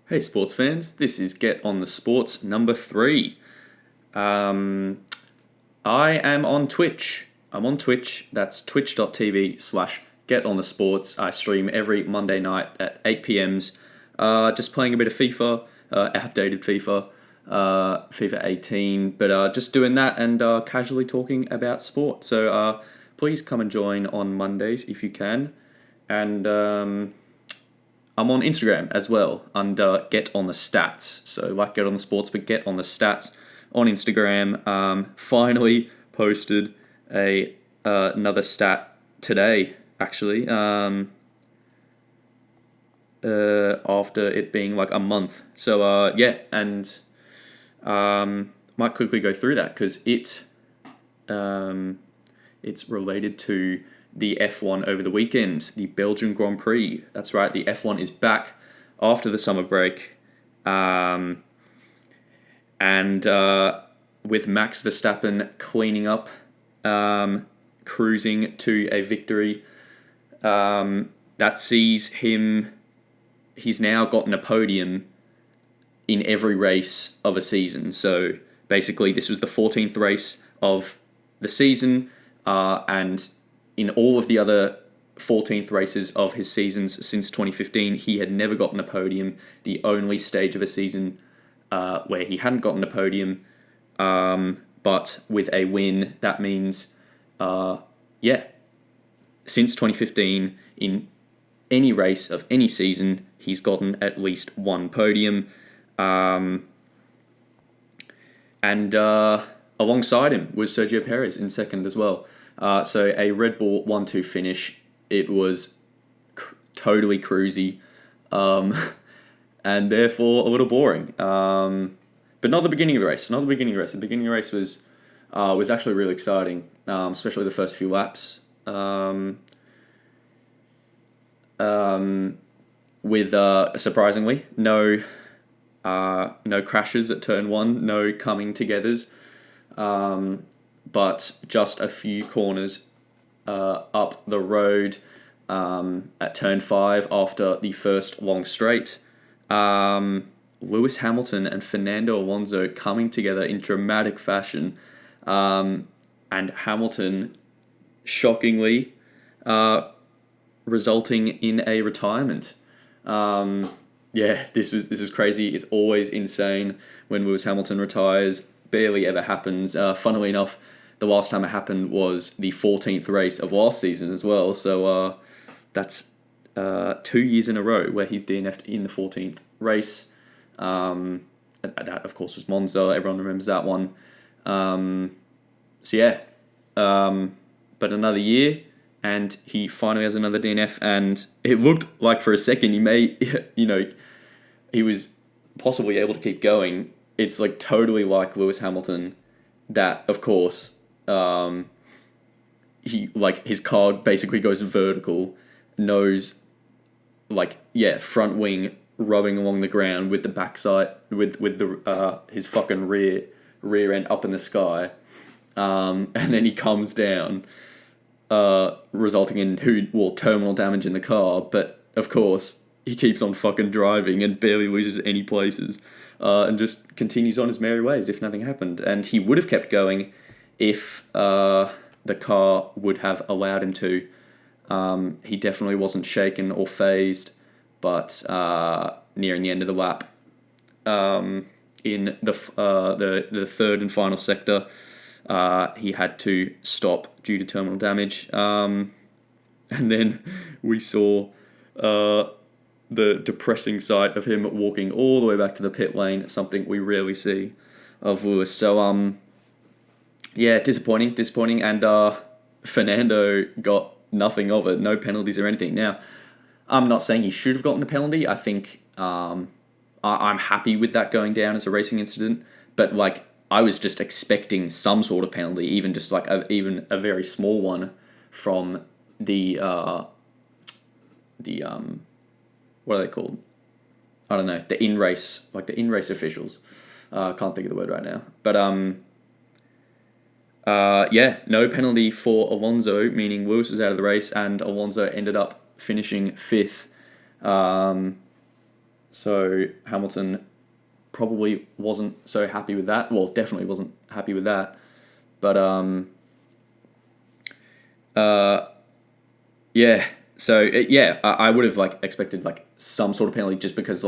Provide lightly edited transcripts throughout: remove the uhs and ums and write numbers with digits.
Hey, sports fans, this is Get on the Sports number 3. Um, I am on Twitch. I'm on Twitch. That's twitch.tv/ Get on the Sports. I stream every Monday night at 8 p.m s. Just playing a bit of FIFA, outdated FIFA, FIFA 18, but just doing that and casually talking about sport. So please come and join on Mondays if you can. And I'm on Instagram as well under Get on the Stats. So like Get on the Sports, but Get on the Stats on Instagram. Finally posted another stat today, actually. After it being like a month. So yeah, and might quickly go through that because it's related to the F1 over the weekend, the Belgian Grand Prix. That's right, the F1 is back after the summer break. And with Max Verstappen cleaning up, cruising to a victory, that sees him, he's now gotten a podium in every race of a season. So basically, this was the 14th race of the season, and in all of the other 14th races of his seasons since 2015, he had never gotten a podium. The only stage of a season where he hadn't gotten a podium, but with a win, that means, since 2015, in any race of any season, he's gotten at least one podium. And alongside him was Sergio Perez in second as well. So a Red Bull 1-2 finish. It was totally cruisy, and therefore a little boring. But not the beginning of the race. Not the beginning of the race. The beginning of the race was actually really exciting, especially the first few laps. With surprisingly no crashes at turn 1, no coming togethers. But just a few corners up the road at turn 5 after the first long straight. Lewis Hamilton and Fernando Alonso coming together in dramatic fashion. And Hamilton, shockingly, resulting in a retirement. This was crazy. It's always insane when Lewis Hamilton retires. Barely ever happens. Funnily enough, the last time it happened was the 14th race of last season as well. So that's 2 years in a row where he's DNF'd in the 14th race. That, of course, was Monza. Everyone remembers that one. But another year, and he finally has another DNF, and it looked like for a second he was possibly able to keep going. It's like totally like Lewis Hamilton, that of course, his car basically goes vertical, nose, front wing rubbing along the ground with the backside with the his fucking rear end up in the sky, and then he comes down, resulting in terminal damage in the car. But of course, he keeps on fucking driving and barely loses any places, and just continues on his merry way as if nothing happened. And he would have kept going if the car would have allowed him to. He definitely wasn't shaken or phased, but nearing the end of the lap, in the third and final sector, he had to stop due to terminal damage. And then we saw the depressing sight of him walking all the way back to the pit lane, something we rarely see of Lewis. So, disappointing. And Fernando got nothing of it, no penalties or anything. Now, I'm not saying he should have gotten a penalty. I think I'm happy with that going down as a racing incident, but I was just expecting some sort of penalty, even just even a very small one from the what are they called? I don't know. The in-race officials. Can't think of the word right now. But no penalty for Alonso, meaning Lewis was out of the race, and Alonso ended up finishing 5th. So Hamilton probably wasn't so happy with that. Well, definitely wasn't happy with that. But yeah. So I would have expected some sort of penalty just because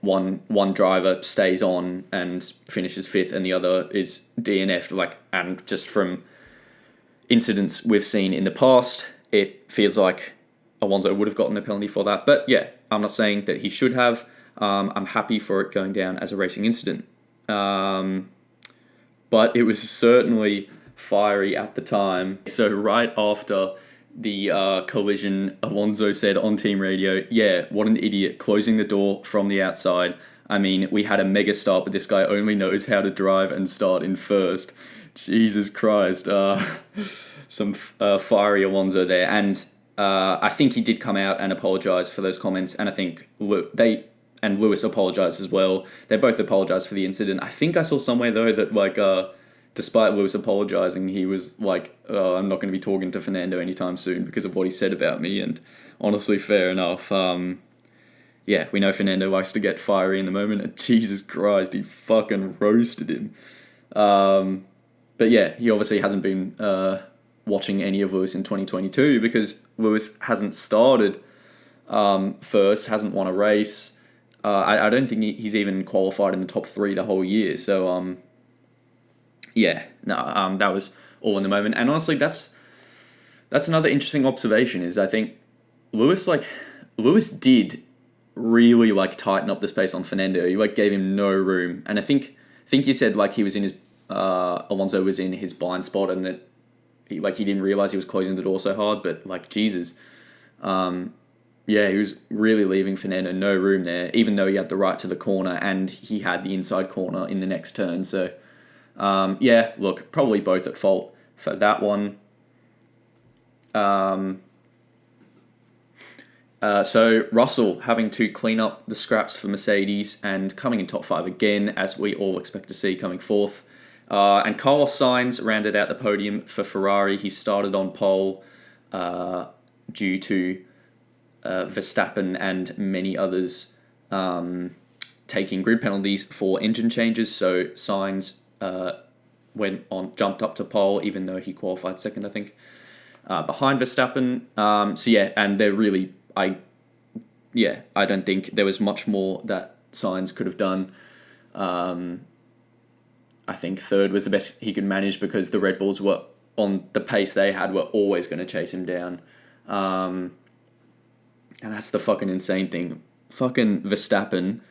one driver stays on and finishes fifth, and the other is DNF'd. And just from incidents we've seen in the past, it feels like Alonso would have gotten a penalty for that. But yeah, I'm not saying that he should have. I'm happy for it going down as a racing incident. But it was certainly fiery at the time. So right after the collision, Alonso said on team radio, "Yeah, what an idiot, closing the door from the outside. I mean, we had a mega start, but this guy only knows how to drive and start in first." Jesus Christ. Some fiery Alonso there. And I think he did come out and apologise for those comments. And I think Lewis apologised as well. They both apologised for the incident. I think I saw somewhere, though, that despite Lewis apologising, he was like, "Oh, I'm not going to be talking to Fernando anytime soon because of what he said about me." And honestly, fair enough. Yeah, we know Fernando likes to get fiery in the moment, and Jesus Christ, he fucking roasted him. But yeah, he obviously hasn't been watching any of Lewis in 2022 because Lewis hasn't started first, hasn't won a race. I don't think he's even qualified in the top 3 the whole year. So that was all in the moment. And honestly, that's another interesting observation. Is I think Lewis did really tighten up the space on Fernando. He gave him no room, and I think you said he was in his Alonso was in his blind spot, and that he didn't realize he was closing the door so hard. But Jesus, he was really leaving Fernando no room there, even though he had the right to the corner and he had the inside corner in the next turn. So look, probably both at fault for that one. So Russell having to clean up the scraps for Mercedes and coming in top 5 again, as we all expect to see, coming 4th. And Carlos Sainz rounded out the podium for Ferrari. He started on pole due to Verstappen and many others taking grid penalties for engine changes. So Sainz jumped up to pole, even though he qualified second, I think, behind Verstappen. And they're really, I don't think there was much more that Sainz could have done. I think third was the best he could manage because the Red Bulls were on the pace they had were always going to chase him down. And that's the fucking insane thing. Fucking Verstappen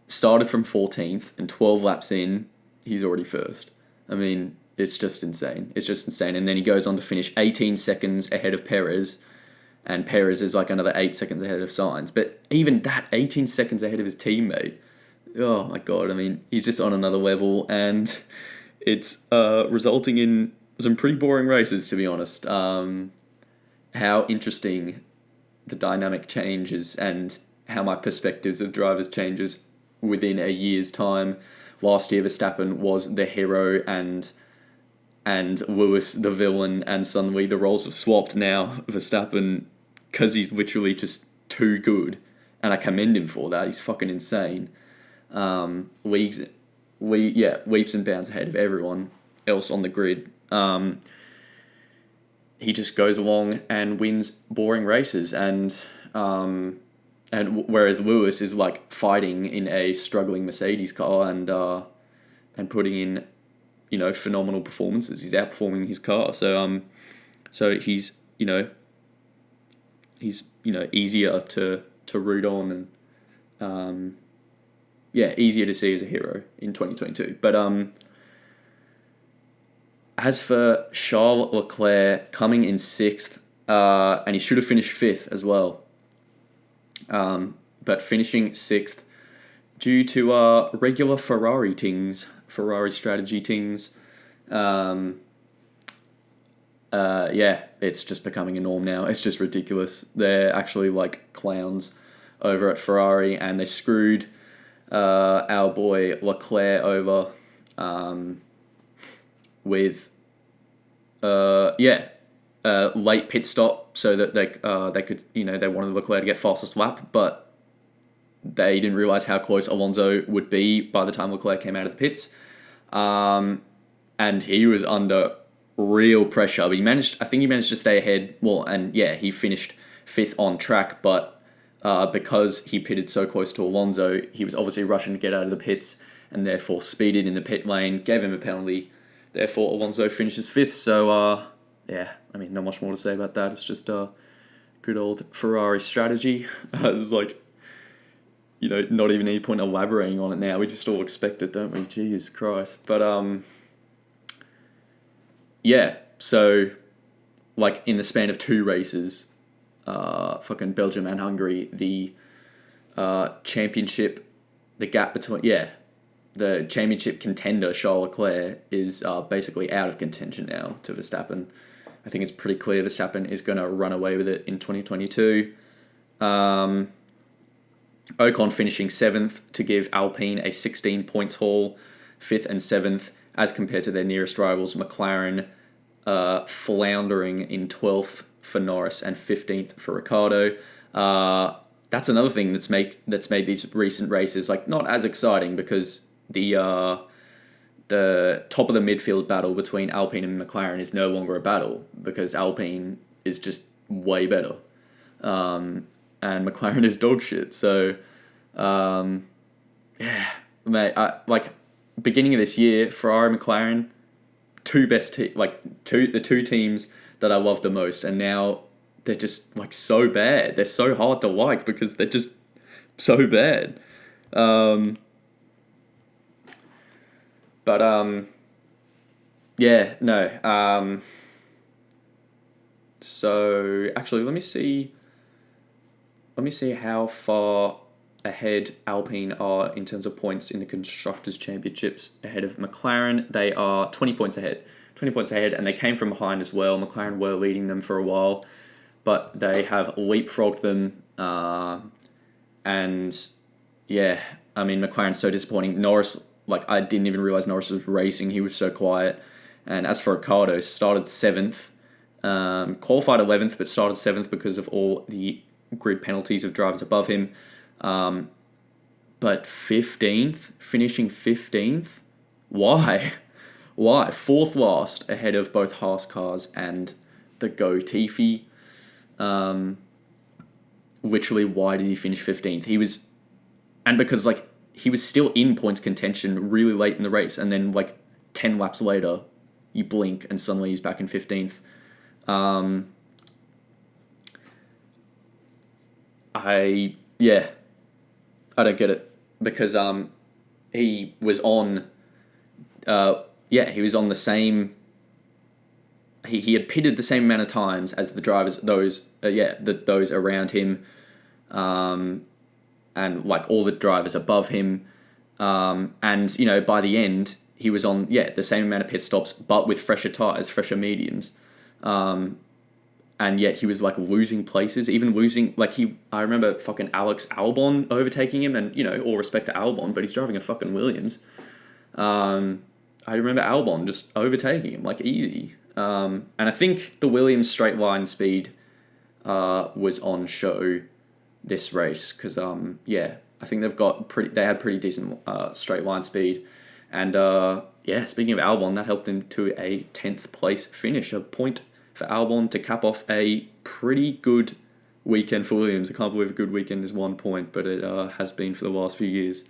started from 14th and 12 laps in, he's already first. I mean, it's just insane. And then he goes on to finish 18 seconds ahead of Perez, and Perez is another 8 seconds ahead of Sainz. But even that, 18 seconds ahead of his teammate. Oh my God, I mean, he's just on another level, and it's resulting in some pretty boring races, to be honest. How interesting the dynamic changes and how my perspectives of drivers changes within a year's time. Last year, Verstappen was the hero and Lewis the villain, and suddenly the roles have swapped. Now Verstappen, because he's literally just too good, and I commend him for that. He's fucking insane. Leaps and bounds ahead of everyone else on the grid. He just goes along and wins boring races, and whereas Lewis is fighting in a struggling Mercedes car and putting in phenomenal performances. He's outperforming his car. So he's easier to root on, and easier to see as a hero in 2022. But as for Charles Leclerc coming in 6th, and he should have finished 5th as well, but finishing 6th due to regular Ferrari strategy tings. It's just becoming a norm now. It's just ridiculous. They're actually clowns over at Ferrari, and they screwed our boy Leclerc over with late pit stop, so that they could, they wanted Leclerc to get fastest lap, but they didn't realize how close Alonso would be by the time Leclerc came out of the pits. And he was under real pressure. But I think he managed to stay ahead. Well, and yeah, he finished 5th on track, but because he pitted so close to Alonso, he was obviously rushing to get out of the pits and therefore speeded in the pit lane, gave him a penalty. Therefore, Alonso finishes 5th. So, yeah, I mean, not much more to say about that. It's just good old Ferrari strategy. It's like, not even any point elaborating on it now. We just all expect it, don't we? Jesus Christ. But, yeah, so, like, in the span of 2 races, fucking Belgium and Hungary, the championship, the gap between, the championship contender, Charles Leclerc, is basically out of contention now to Verstappen. I think it's pretty clear Verstappen is going to run away with it in 2022. Ocon finishing 7th to give Alpine a 16 points haul, 5th and 7th, as compared to their nearest rivals, McLaren, floundering in 12th for Norris and 15th for Ricciardo. That's another thing that's made these recent races like not as exciting, because the top of the midfield battle between Alpine and McLaren is no longer a battle, because Alpine is just way better. And McLaren is dog shit. So, yeah, mate, beginning of this year, Ferrari, McLaren, the two teams that I love the most, and now they're just like so bad. They're so hard to like because they're just so bad. Yeah, no. So actually, let me see how far ahead Alpine are in terms of points in the Constructors' Championships ahead of McLaren. They are 20 points ahead. 20 points ahead, and they came from behind as well. McLaren were leading them for a while, but they have leapfrogged them. And yeah, I mean, McLaren's so disappointing. Norris, I didn't even realise Norris was racing. He was so quiet. And as for Ricciardo, started 7th, qualified 11th, but started 7th because of all the grid penalties of drivers above him. But 15th, finishing 15th? Why? Why? 4th last, ahead of both Haas cars and the GOTS. Literally, why did he finish 15th? Because he was still in points contention really late in the race, and then 10 laps later, you blink and suddenly he's back in 15th. I don't get it, because he was on the same. He had pitted the same amount of times as the drivers, those around him, and all the drivers above him, and by the end he was on the same amount of pit stops, but with fresher tires, fresher mediums, and yet he was losing places, even losing I remember fucking Alex Albon overtaking him, and all respect to Albon, but he's driving a fucking Williams. I remember Albon just overtaking him easy. And I think the Williams straight line speed was on show this race, because I think they had pretty decent straight line speed, and speaking of Albon, that helped him to a 10th place finish, a point for Albon to cap off a pretty good weekend for Williams. I can't believe a good weekend is 1 point, but it has been for the last few years.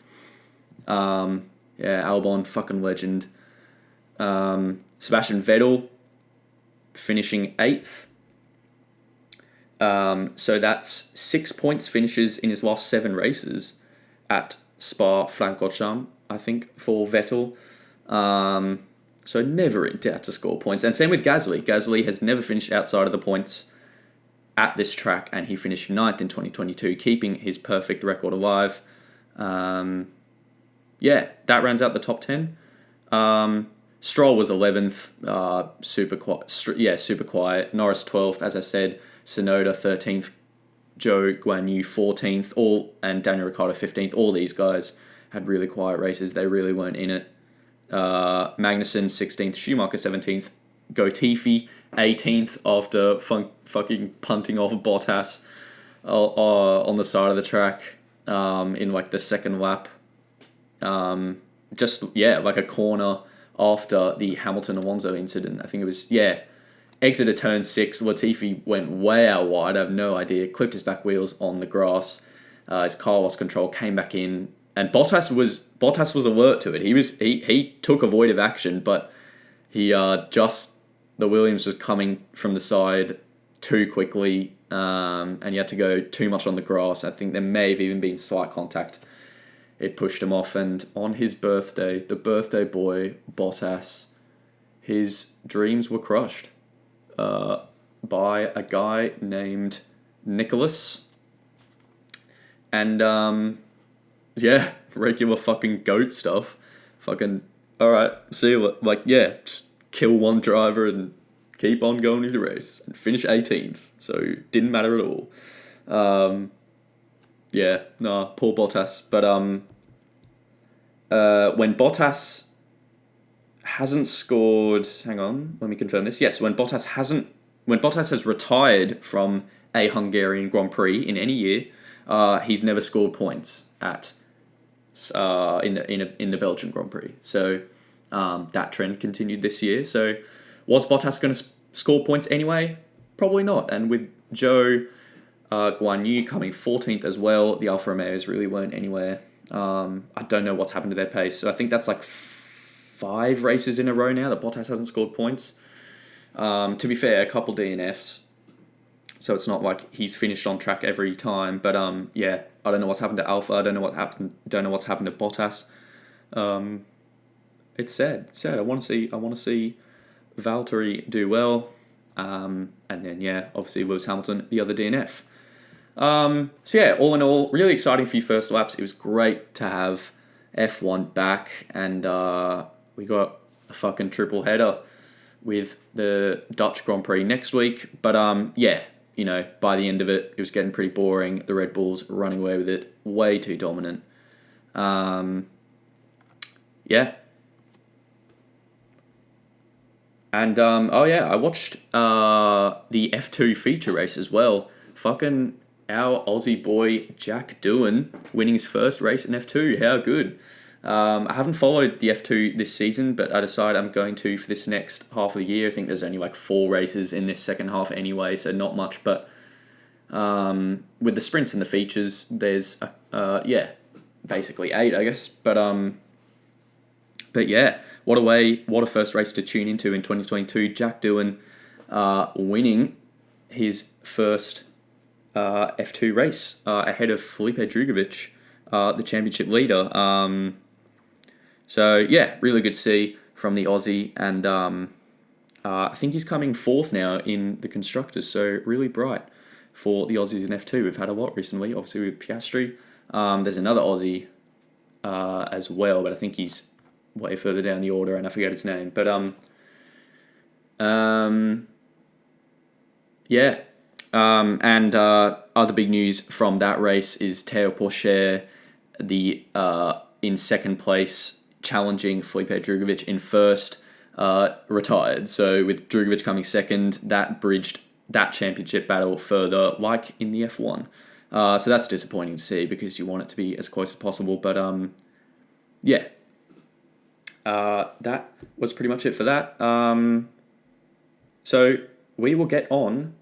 Albon, fucking legend. Sebastian Vettel finishing 8th. So that's 6 points finishes in his last 7 races at Spa-Francorchamps, I think, for Vettel. So never in doubt to score points. And same with Gasly. Gasly has never finished outside of the points at this track, and he finished 9th in 2022, keeping his perfect record alive. That rounds out the top 10. Stroll was 11th, super quiet. Norris 12th, as I said. Tsunoda 13th, Zhou Guanyu 14th, and Daniel Ricciardo 15th. All these guys had really quiet races. They really weren't in it. Magnussen 16th, Schumacher 17th, Latifi 18th after fucking punting off Bottas on the side of the track. in like the second lap. Like a corner after the Hamilton-Alonso incident. I think it was, exited turn 6. Latifi went way out wide. I have no idea. Clipped his back wheels on the grass. His car lost control, came back in, and Bottas was alert to it. He took avoidtive action, but the Williams was coming from the side too quickly, and he had to go too much on the grass. I think there may have even been slight contact. It pushed him off, and on his birthday, the birthday boy, Bottas, his dreams were crushed by a guy named Nicholas. And, regular fucking GOAT stuff. Fucking, alright, see you, just kill one driver and keep on going through the race and finish 18th. So, didn't matter at all. Poor Bottas. But, when Bottas hasn't scored, hang on, let me confirm this. Yes, when Bottas has retired from a Hungarian Grand Prix in any year, he's never scored points at in the Belgian Grand Prix. So that trend continued this year. So was Bottas going to score points anyway? Probably not. And with Zhou Guan Yu coming 14th as well, the Alfa Romeos really weren't anywhere. I don't know what's happened to their pace. So I think that's like 5 races in a row now that Bottas hasn't scored points. To be fair, a couple DNFs. So it's not like he's finished on track every time. But I don't know what's happened to Alpha. I don't know what's happened to Bottas. It's sad. It's sad. I want to see Valtteri do well. And then obviously Lewis Hamilton, the other DNF. All in all, really exciting few first laps. It was great to have F1 back, and we got a fucking triple header with the Dutch Grand Prix next week. But by the end of it, it was getting pretty boring. The Red Bulls running away with it, way too dominant. And I watched the F2 feature race as well. Fucking our Aussie boy Jack Doohan winning his first race in F2. How good. I haven't followed the F2 this season, but I decided I'm going to for this next half of the year. I think there's only like 4 races in this second half anyway, so not much. But with the sprints and the features, there's basically 8, I guess. But what a first race to tune into in 2022. Jack Doohan winning his first F2 race ahead of Felipe Drugovich, the championship leader. Really good to see from the Aussie, and I think he's coming 4th now in the Constructors, so really bright for the Aussies in F2. We've had a lot recently, obviously with Piastri. There's another Aussie as well, but I think he's way further down the order, and I forget his name. But other big news from that race is Théo Pourchaire, in second place, challenging Felipe Drugovich in first, retired. So with Drugovich coming second, that bridged that championship battle further, like in the F1. So that's disappointing to see because you want it to be as close as possible. But that was pretty much it for that. So we will get on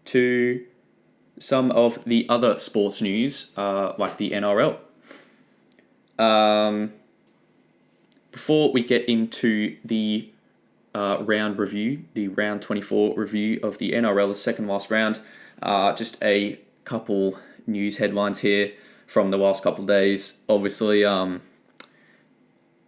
to some of the other sports news, like the NRL. Before we get into the round review, the round 24 review of the NRL, the second last round, just a couple news headlines here from the last couple of days. Obviously,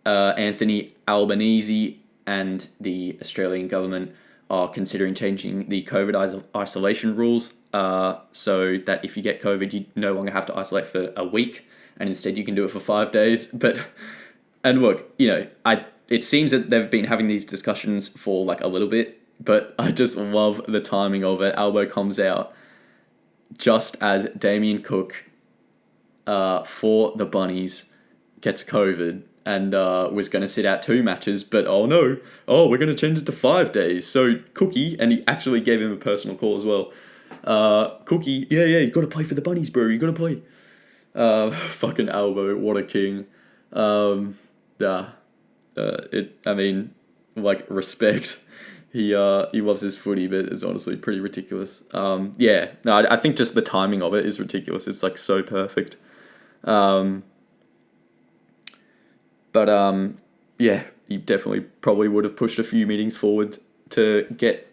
Anthony Albanese and the Australian government are considering changing the COVID isolation rules, so that if you get COVID, you no longer have to isolate for a week, and instead you can do it for 5 days. And look, it seems that they've been having these discussions for like a little bit, but I just love the timing of it. Albo comes out just as Damien Cook, for the Bunnies, gets COVID and was going to sit out 2 matches, but we're going to change it to 5 days. So Cookie, and he actually gave him a personal call as well. Cookie, you got to play for the Bunnies, bro. You got to play. Fucking Albo, what a king. Um, nah, I mean, like, respect. He loves his footy, but it's honestly pretty ridiculous. Yeah, no, I think just the timing of it is ridiculous. It's like so perfect. Um, but yeah, he definitely probably would have pushed a few meetings forward to get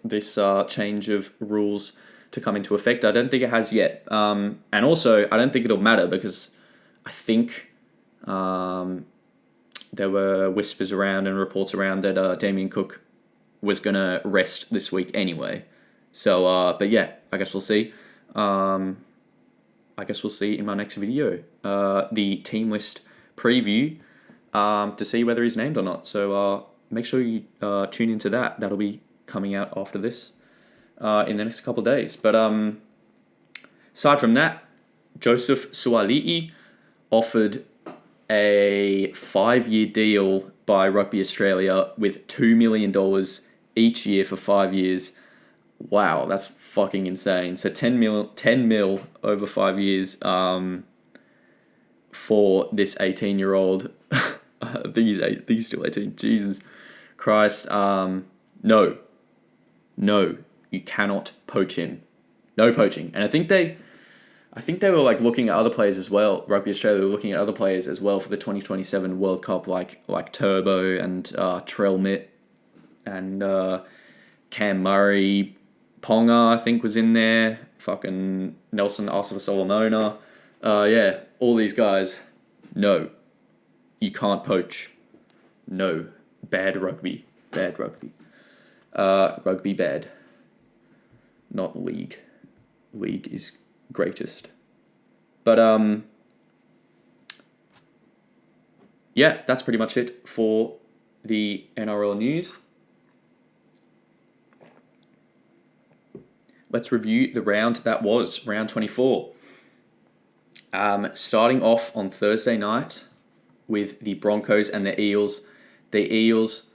this change of rules to come into effect. I don't think it has yet. And also, I don't think it'll matter because I think there were whispers around and reports around that Damien Cook was going to rest this week anyway. So, but yeah, I guess we'll see. I guess we'll see in my next video. The team list preview to see whether he's named or not. So make sure you tune into that. That'll be coming out after this in the next couple of days. But aside from that, Joseph Suali'i offered a 5-year deal by Rugby Australia with $2 million each year for 5 years. Wow, that's fucking insane. So 10 mil over 5 years for this 18-year-old. I think he's still 18. Jesus Christ. No, you cannot poach him. No poaching. And I think they were like looking at other players as well. Rugby Australia were looking at other players as well for the 2027 World Cup, like Turbo and Trell Mitt and Cam Murray. Ponga, I think, was in there. Fucking Nelson Asafa-Solomona. Yeah, all these guys. No, you can't poach. No, bad rugby. Bad rugby. Rugby bad. Not league. League is greatest. But yeah, that's pretty much it for the NRL news. Let's review the round that was, round 24. Starting off on Thursday night with the Broncos and the Eels. The Eels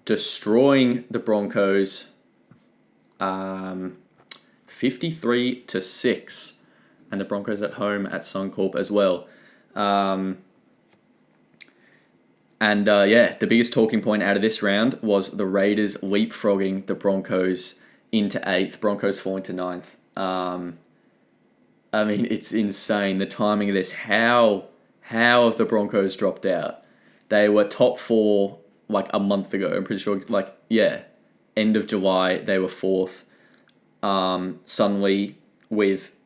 destroying the Broncos 53-6. And the Broncos at home at Suncorp as well. Yeah, the biggest talking point out of this round was the Raiders leapfrogging the Broncos into 8th, Broncos falling to 9th. I mean, it's insane, the timing of this. How have the Broncos dropped out? They were top 4 like a month ago. I'm pretty sure, end of July, they were 4th. Suddenly, with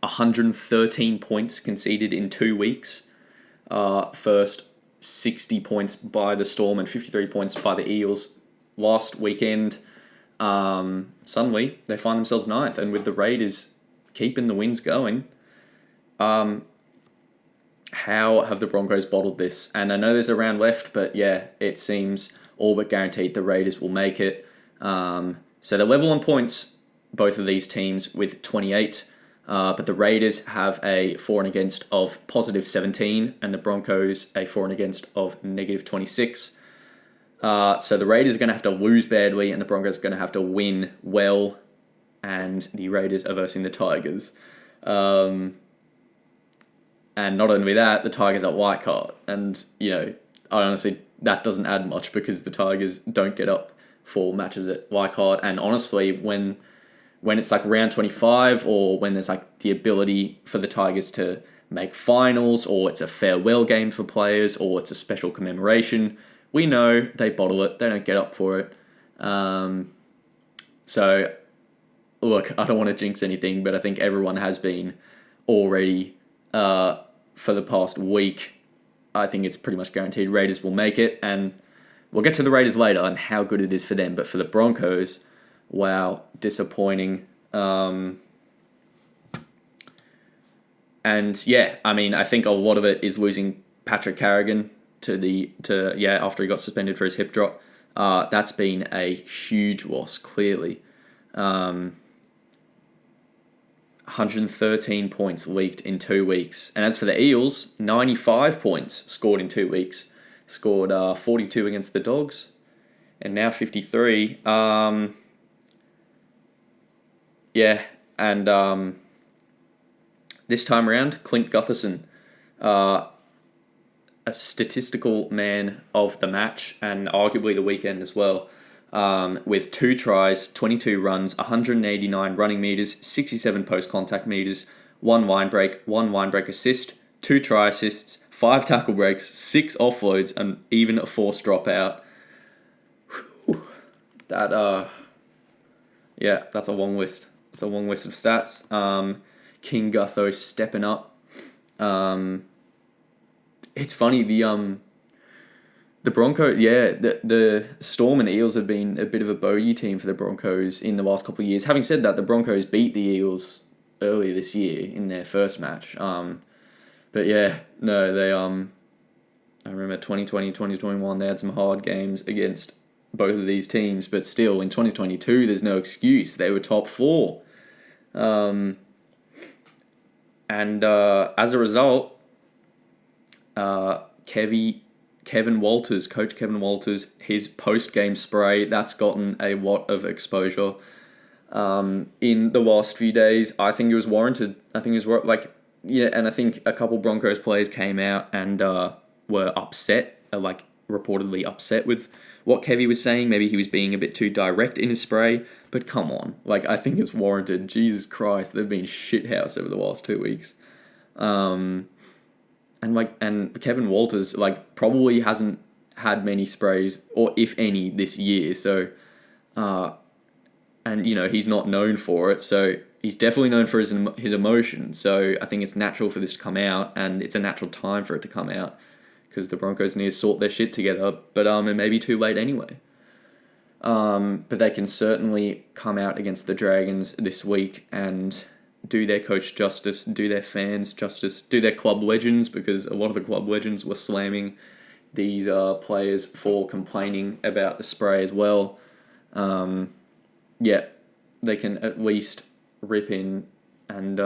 113 points conceded in 2 weeks. First 60 points by the Storm and 53 points by the Eels last weekend. Suddenly, they find themselves 9th. And with the Raiders keeping the wins going, how have the Broncos bottled this? And I know there's a round left, but yeah, it seems all but guaranteed the Raiders will make it. So they're level on points, both of these teams, with 28. But the Raiders have a for and against of positive 17, and the Broncos a for and against of negative 26. So the Raiders are going to have to lose badly, and the Broncos are going to have to win well, and the Raiders are versing the Tigers. And not only that, the Tigers are white card, and honestly, that doesn't add much because the Tigers don't get up for matches at white card, and honestly, when it's like round 25 or when there's like the ability for the Tigers to make finals or it's a farewell game for players or it's a special commemoration, we know they bottle it. They don't get up for it. So, look, I don't want to jinx anything, but I think everyone has been already for the past week. I think it's pretty much guaranteed Raiders will make it, and we'll get to the Raiders later and how good it is for them. But for the Broncos, wow, disappointing. And yeah, I mean, I think a lot of it is losing Patrick Carrigan after he got suspended for his hip drop. That's been a huge loss, clearly. 113 points leaked in 2 weeks. And as for the Eels, 95 points scored in 2 weeks. Scored 42 against the Dogs, and now 53. Yeah, and This time around, Clint Gutherson, a statistical man of the match and arguably the weekend as well, with 2 tries, 22 runs, 189 running meters, 67 post-contact meters, 1 line break assist, 2 try assists, 5 tackle breaks, 6 offloads, and even a forced dropout. That that's a long list. It's a long list of stats. King Gutho stepping up. It's funny, the Broncos, the Storm and Eels have been a bit of a bogey team for the Broncos in the last couple of years. Having said that, the Broncos beat the Eels earlier this year in their first match. But yeah, no, they I remember 2020, 2021, they had some hard games against both of these teams, but still in 2022, there's no excuse. They were top 4. And as a result, Coach Kevin Walters, his post-game spray, that's gotten a lot of exposure in the last few days. I think it was warranted. I think it was and I think a couple Broncos players came out and were upset, reportedly upset with what Kevy was saying. Maybe he was being a bit too direct in his spray, but come on. I think it's warranted. Jesus Christ, they've been shithouse over the last 2 weeks. And Kevin Walters, probably hasn't had many sprays, or if any, this year. So, he's not known for it. So he's definitely known for his emotion. So I think it's natural for this to come out, and it's a natural time for it to come out, because the Broncos need to sort their shit together. But it may be too late anyway. But they can certainly come out against the Dragons this week and do their coach justice, do their fans justice, do their club legends, because a lot of the club legends were slamming these players for complaining about the spray as well. They can at least rip in and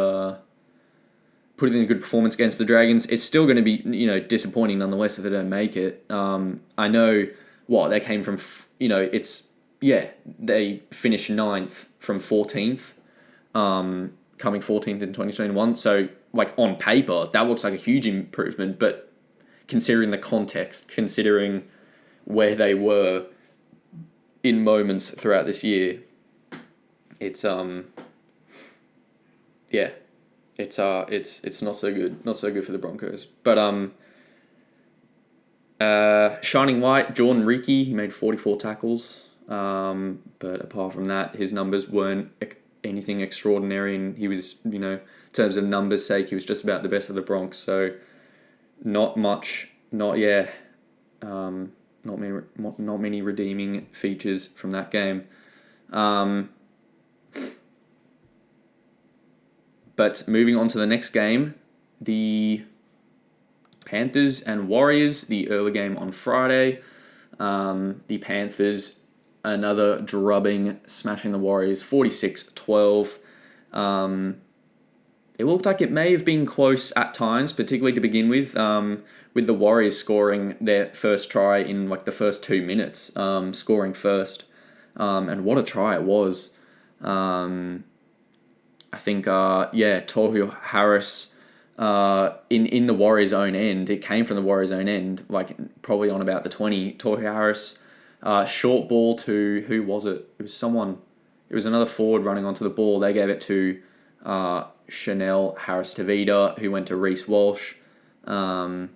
put in a good performance against the Dragons. It's still going to be, disappointing nonetheless if they don't make it. I know they came from, they finished 9th from 14th, coming 14th in 2021. So, on paper, that looks like a huge improvement, but considering the context, considering where they were in moments throughout this year, it's not so good. Not so good for the Broncos. But shining light, Jordan Riki, he made 44 tackles. But apart from that, his numbers weren't anything extraordinary, and he was, in terms of numbers' sake, he was just about the best of the Bronx. So not much, not many redeeming features from that game. But moving on to the next game, the Panthers and Warriors, the early game on Friday. The Panthers, another drubbing, smashing the Warriors, 46-12. It looked like it may have been close at times, particularly to begin with the Warriors scoring their first try in the first 2 minutes, scoring first. And what a try it was. I think, Tohu Harris, in the Warriors' own end, it came from the Warriors' own end, probably on about the 20. Tohu Harris, short ball to, who was it? It was another forward running onto the ball. They gave it to Chanel Harris-Tavita, who went to Reece Walsh. It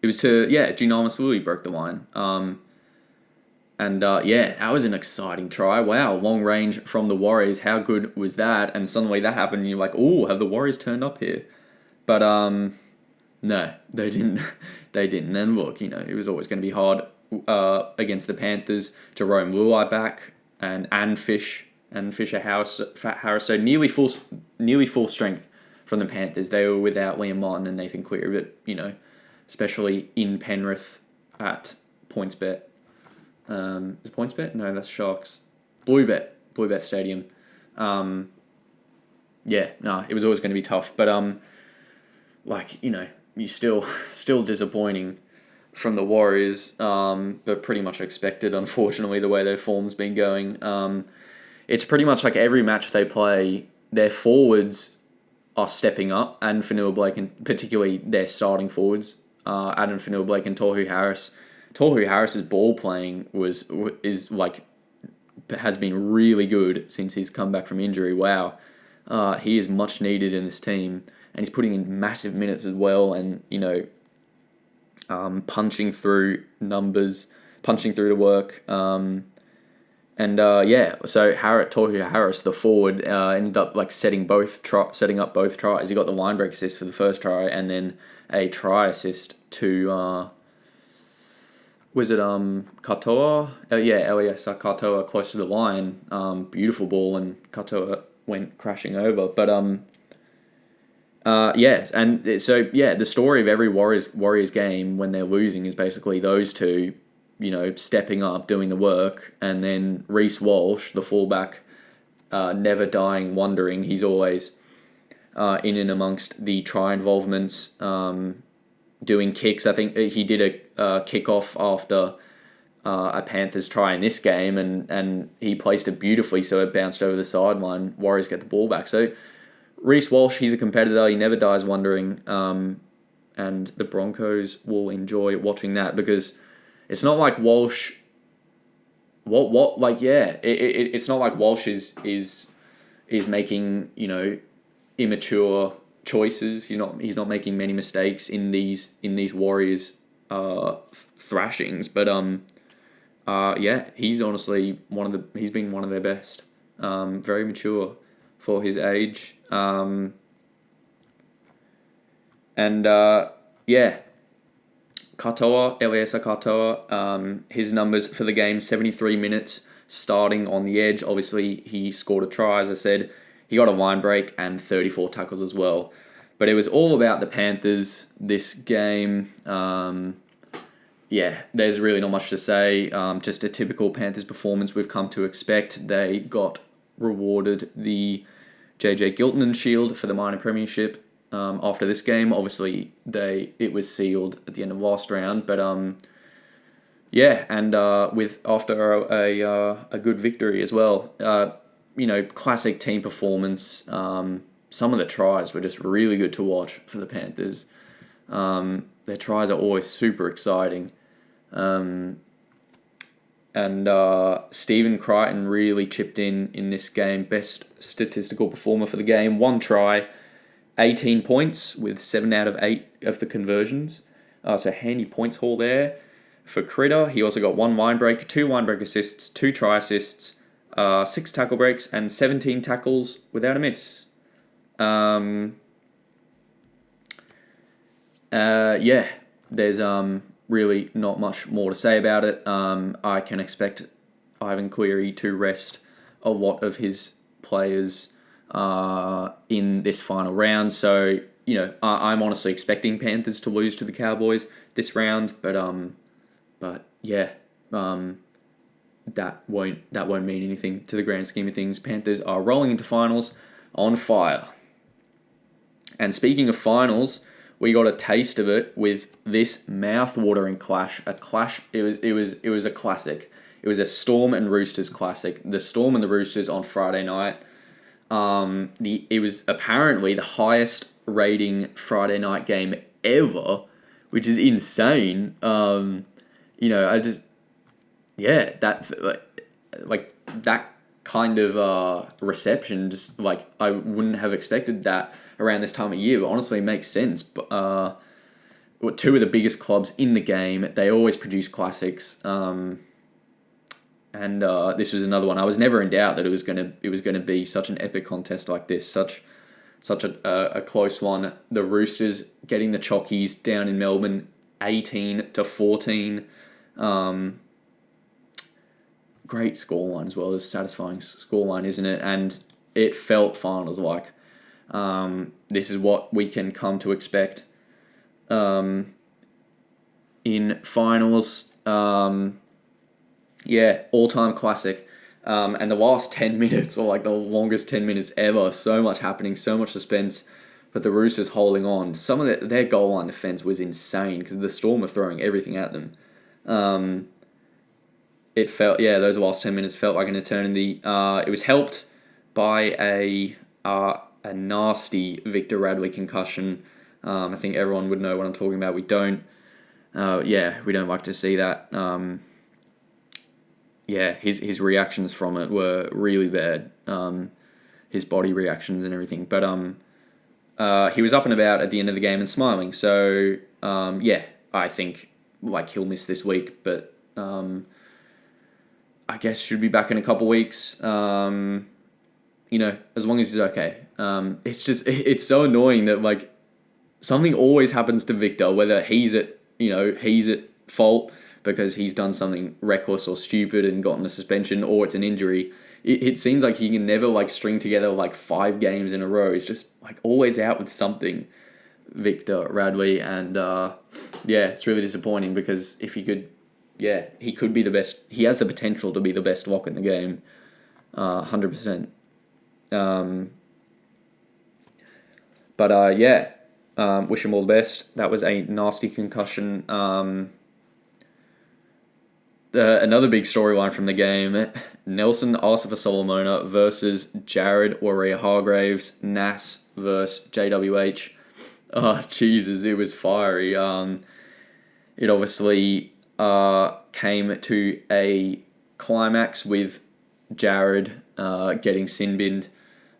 was to, Dunamis Lilly broke the line. That was an exciting try. Wow, long range from the Warriors. How good was that? And suddenly that happened, and you're like, "Ooh, have the Warriors turned up here?" But no, they didn't. They didn't. And look, it was always going to be hard against the Panthers to roam Luai back and Fisher Harris. So nearly full strength from the Panthers. They were without Liam Martin and Nathan Cleary, but especially in Penrith at PointsBet. Is it PointsBet? No, that's Sharks. Bluebet Stadium. It was always going to be tough, but you still disappointing from the Warriors, but pretty much expected, unfortunately, the way their form's been going. It's pretty much like every match they play, their forwards are stepping up. Adam Fanua-Blake, and particularly their starting forwards, Adam Fanua-Blake and Tohu Harris. Tohu Harris's ball playing has been really good since he's come back from injury. Wow, he is much needed in this team, and he's putting in massive minutes as well. And punching through numbers, punching through the work. So Tohu Harris, the forward, ended up setting up both tries. He got the line break assist for the first try, and then a try assist to was it Katoa? Elias Katoa close to the line. Beautiful ball, and Katoa went crashing over. But the story of every Warriors game when they're losing is basically those two, stepping up, doing the work, and then Reece Walsh, the fullback, never dying, wondering. He's always in and amongst the try involvements, doing kicks. I think he did a kickoff after a Panthers try in this game, and he placed it beautifully, so it bounced over the sideline. Warriors get the ball back. So Reece Walsh, he's a competitor. He never dies wondering, and the Broncos will enjoy watching that, because it's not like Walsh. It's not like Walsh is making immature choices. He's not making many mistakes in these Warriors thrashings. But he's honestly he's been one of their best. Very mature for his age. Eliesa Katoa, his numbers for the game: 73 minutes starting on the edge. Obviously, he scored a try, as I said. He got a line break and 34 tackles as well. But it was all about the Panthers this game. There's really not much to say. Just a typical Panthers performance we've come to expect. They got rewarded the JJ Giltinan Shield for the minor premiership after this game. Obviously, it was sealed at the end of last round. But after a good victory as well. Classic team performance. Some of the tries were just really good to watch for the Panthers. Their tries are always super exciting. Stephen Crichton really chipped in this game. Best statistical performer for the game. 1 try, 18 points with 7 out of 8 of the conversions. So handy points haul there for Critter. He also got 1 line break, 2 line break assists, 2 try assists, 6 tackle breaks, and 17 tackles without a miss. There's really not much more to say about it. I can expect Ivan Cleary to rest a lot of his players in this final round. So, I'm honestly expecting Panthers to lose to the Cowboys this round, but that won't mean anything to the grand scheme of things. Panthers are rolling into finals on fire. And speaking of finals, we got a taste of it with this mouth-watering clash. It was a classic. It was a Storm and Roosters classic. The Storm and the Roosters on Friday night. It was apparently the highest rating Friday night game ever, which is insane. That kind of reception, just I wouldn't have expected that around this time of year, but honestly it makes sense. But two of the biggest clubs in the game, they always produce classics, and this was another one. I was never in doubt that it was gonna be such an epic contest like this, such a close one. The Roosters getting the Chockies down in Melbourne, 18-14. Great scoreline as well. It's a satisfying scoreline, isn't it? And it felt finals like. This is what we can come to expect in finals. All-time classic. And the last 10 minutes, or the longest 10 minutes ever, so much happening, so much suspense, but the Roosters holding on. Some of their goal line defense was insane because the Storm were throwing everything at them. Those last 10 minutes felt like an eternity. It was helped by a a nasty Victor Radley concussion. I think everyone would know what I'm talking about. We don't. We don't like to see that. His reactions from it were really bad. His body reactions and everything. But he was up and about at the end of the game and smiling. So I think he'll miss this week, but I guess should be back in a couple weeks. As long as he's okay. It's so annoying that something always happens to Victor, whether he's at fault because he's done something reckless or stupid and gotten a suspension, or it's an injury. It seems like he can never string together 5 games in a row. He's just always out with something, Victor Radley, and it's really disappointing because if he could, he could be the best. He has the potential to be the best lock in the game, 100%. Wish him all the best. That was a nasty concussion. Another big storyline from the game, Nelson Asafa-Solomona versus Jared Warrior-Hargraves, Nas versus JWH. Oh, Jesus, it was fiery. It obviously came to a climax with Jared getting sin-binned.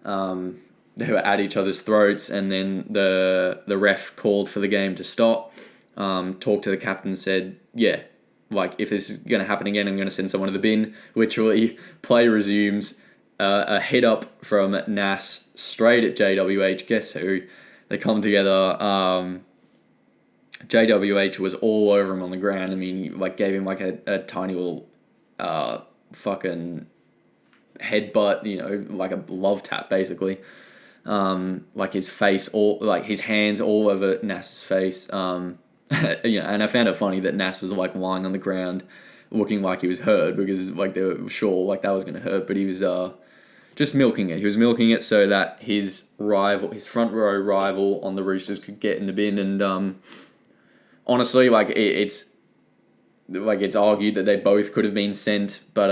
They were at each other's throats, and then the ref called for the game to stop, talked to the captain, said, if this is going to happen again, I'm going to send someone to the bin. Literally, play resumes. A hit up from Nas straight at JWH. Guess who? They come together. JWH was all over him on the ground. I mean, gave him a tiny little fucking headbutt, a love tap, basically. His face, his hands all over Nas's face. And I found it funny that Nas was lying on the ground looking like he was hurt because they were sure that was going to hurt, but he was just milking it. He was milking it so that his front row rival on the Roosters could get in the bin, and honestly, it's argued that they both could have been sent, but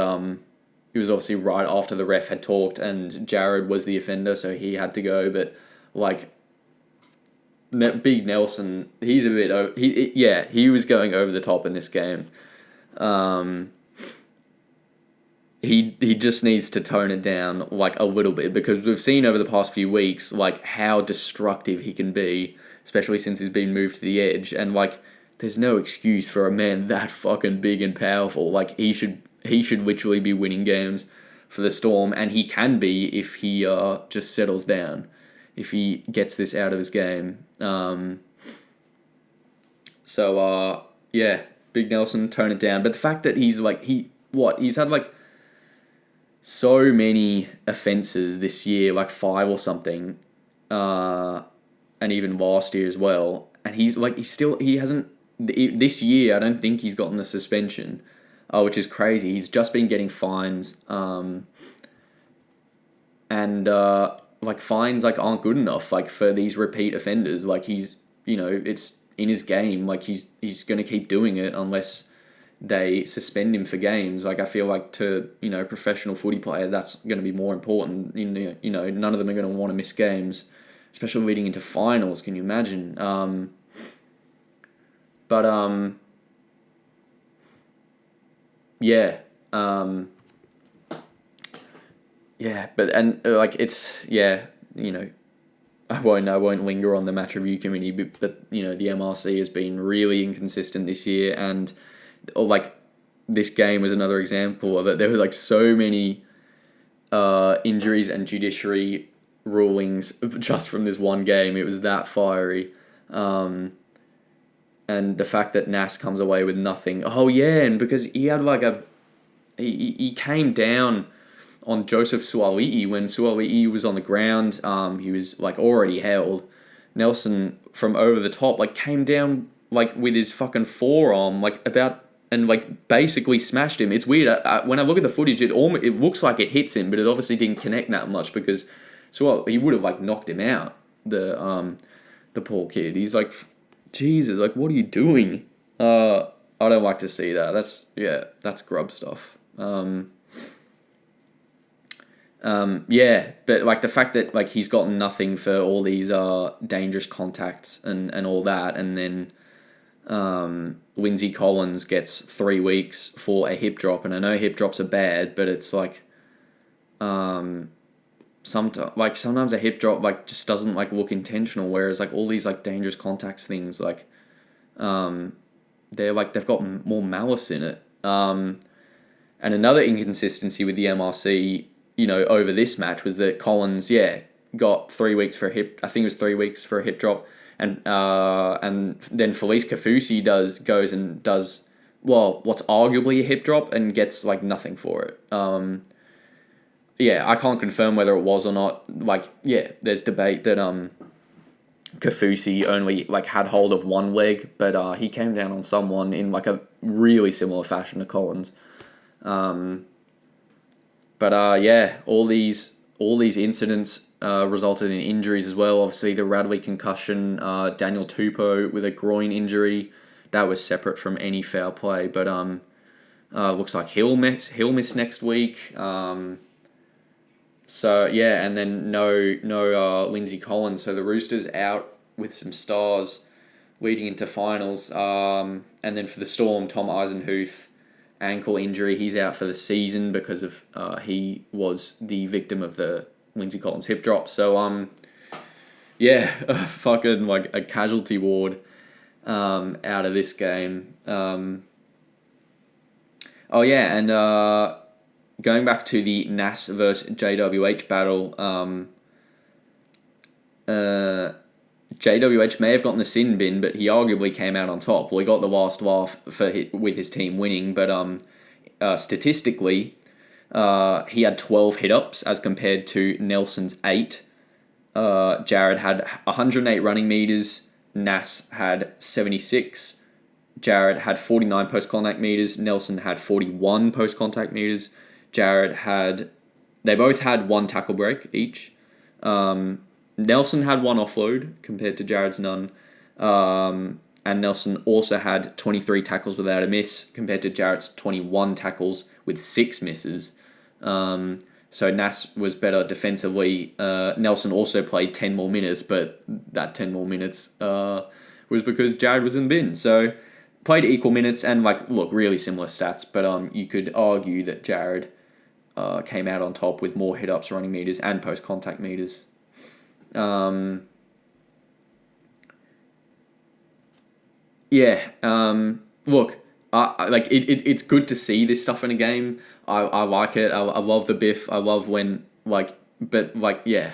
it was obviously right after the ref had talked and Jared was the offender, so he had to go, but Big Nelson, he's a bit... he was going over the top in this game. He just needs to tone it down a little bit, because we've seen over the past few weeks how destructive he can be, especially since he's been moved to the edge, and there's no excuse for a man that fucking big and powerful. He should literally be winning games for the Storm, and he can be if he just settles down. If he gets this out of his game. Big Nelson, tone it down. But the fact that he's he's had so many offences this year, 5 or something, and even last year as well. And he hasn't, this year I don't think he's gotten a suspension, which is crazy. He's just been getting fines, fines aren't good enough for these repeat offenders. He's it's in his game. He's going to keep doing it unless they suspend him for games. I feel to professional footy player, that's going to be more important. None of them are going to want to miss games, especially leading into finals. Can you imagine? I won't linger on the match review committee, but the MRC has been really inconsistent this year, and this game was another example of it. There were so many injuries and judiciary rulings just from this one game. It was that fiery, and the fact that Nas comes away with nothing. Oh yeah, and because he had he came down on Joseph Suali'i when Suali'i was on the ground. He was already held. Nelson from over the top came down with his fucking forearm basically smashed him. It's weird. When I look at the footage, it looks like it hits him, but it obviously didn't connect that much because he would have knocked him out. The poor kid. He's Jesus, what are you doing? I don't like to see that. That's grub stuff. Yeah, but like the fact that like he's gotten nothing for all these dangerous contacts and all that, and then Lindsay Collins gets 3 weeks for a hip drop, and I know hip drops are bad, but it's like sometimes a hip drop like just doesn't like look intentional, whereas like all these like dangerous contacts things like they're like they've got more malice in it. And another inconsistency with the MRC, over this match was that Collins, got 3 weeks for a hip. I think it was 3 weeks for a hip drop, and then Felice Kafusi goes and does what's arguably a hip drop and gets like nothing for it. I can't confirm whether it was or not. There's debate that Kafusi only like had hold of one leg, but he came down on someone in like a really similar fashion to Collins. All these incidents resulted in injuries as well. Obviously, the Radley concussion, Daniel Tupou with a groin injury, that was separate from any foul play. But looks like he'll miss next week. And then no Lindsay Collins. So the Roosters out with some stars leading into finals. And then for the Storm, Tom Eisenhuth, ankle injury. He's out for the season because of he was the victim of the Lindsay Collins hip drop. So fucking like a casualty ward out of this game. Going back to the NAS versus JWH battle, JWH may have gotten the sin bin, but he arguably came out on top. Well, he got the last laugh with his team winning, but statistically, he had 12 hit-ups as compared to Nelson's 8. Jared had 108 running meters. Nas had 76. Jared had 49 post-contact meters. Nelson had 41 post-contact meters. They both had one tackle break each. Nelson had one offload compared to Jared's none. And Nelson also had 23 tackles without a miss compared to Jared's 21 tackles with 6 misses. So Nas was better defensively. Nelson also played 10 more minutes, but that 10 more minutes was because Jared was in the bin. So played equal minutes and really similar stats, but you could argue that Jared came out on top with more hit-ups, running meters, and post-contact meters. It's good to see this stuff in a game. I like it. I love the biff. I love when I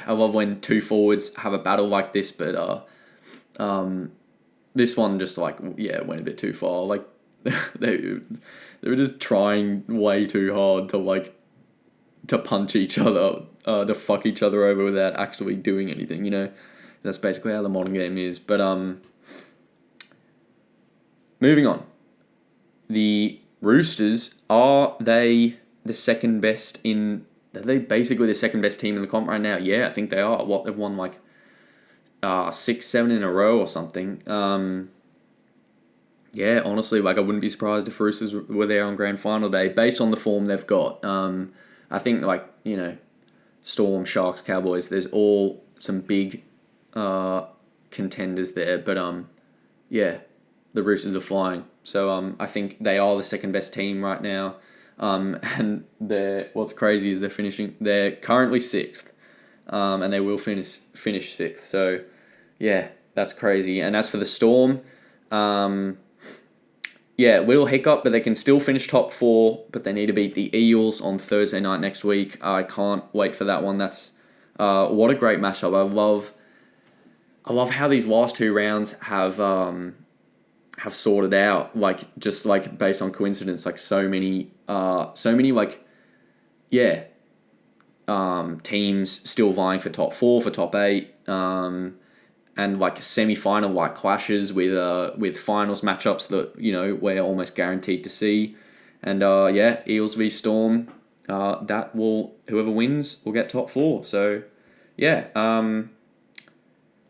love when two forwards have a battle like this. But this one just went a bit too far. Like they were just trying way too hard to punch each other, to fuck each other over without actually doing anything. That's basically how the modern game is. But moving on. The Roosters, are they the second best are they basically the second best team in the comp right now? Yeah, I think they are. They've won 6, 7 in a row or something. Honestly, I wouldn't be surprised if Roosters were there on grand final day based on the form they've got. I think Storm, Sharks, Cowboys, there's all some big contenders there, but the Roosters are flying. So I think they are the second best team right now. And what's crazy is they're currently 6th. And they will finish 6th. So that's crazy. And as for the Storm, little hiccup, but they can still finish top 4, but they need to beat the Eels on Thursday night next week. I can't wait for that one. That's what a great matchup. I love how these last 2 rounds have sorted out, based on coincidence, so many teams still vying for top 4, for top 8, and semi-final clashes with finals matchups that we're almost guaranteed to see, and Eels v Storm, whoever wins will get top 4. So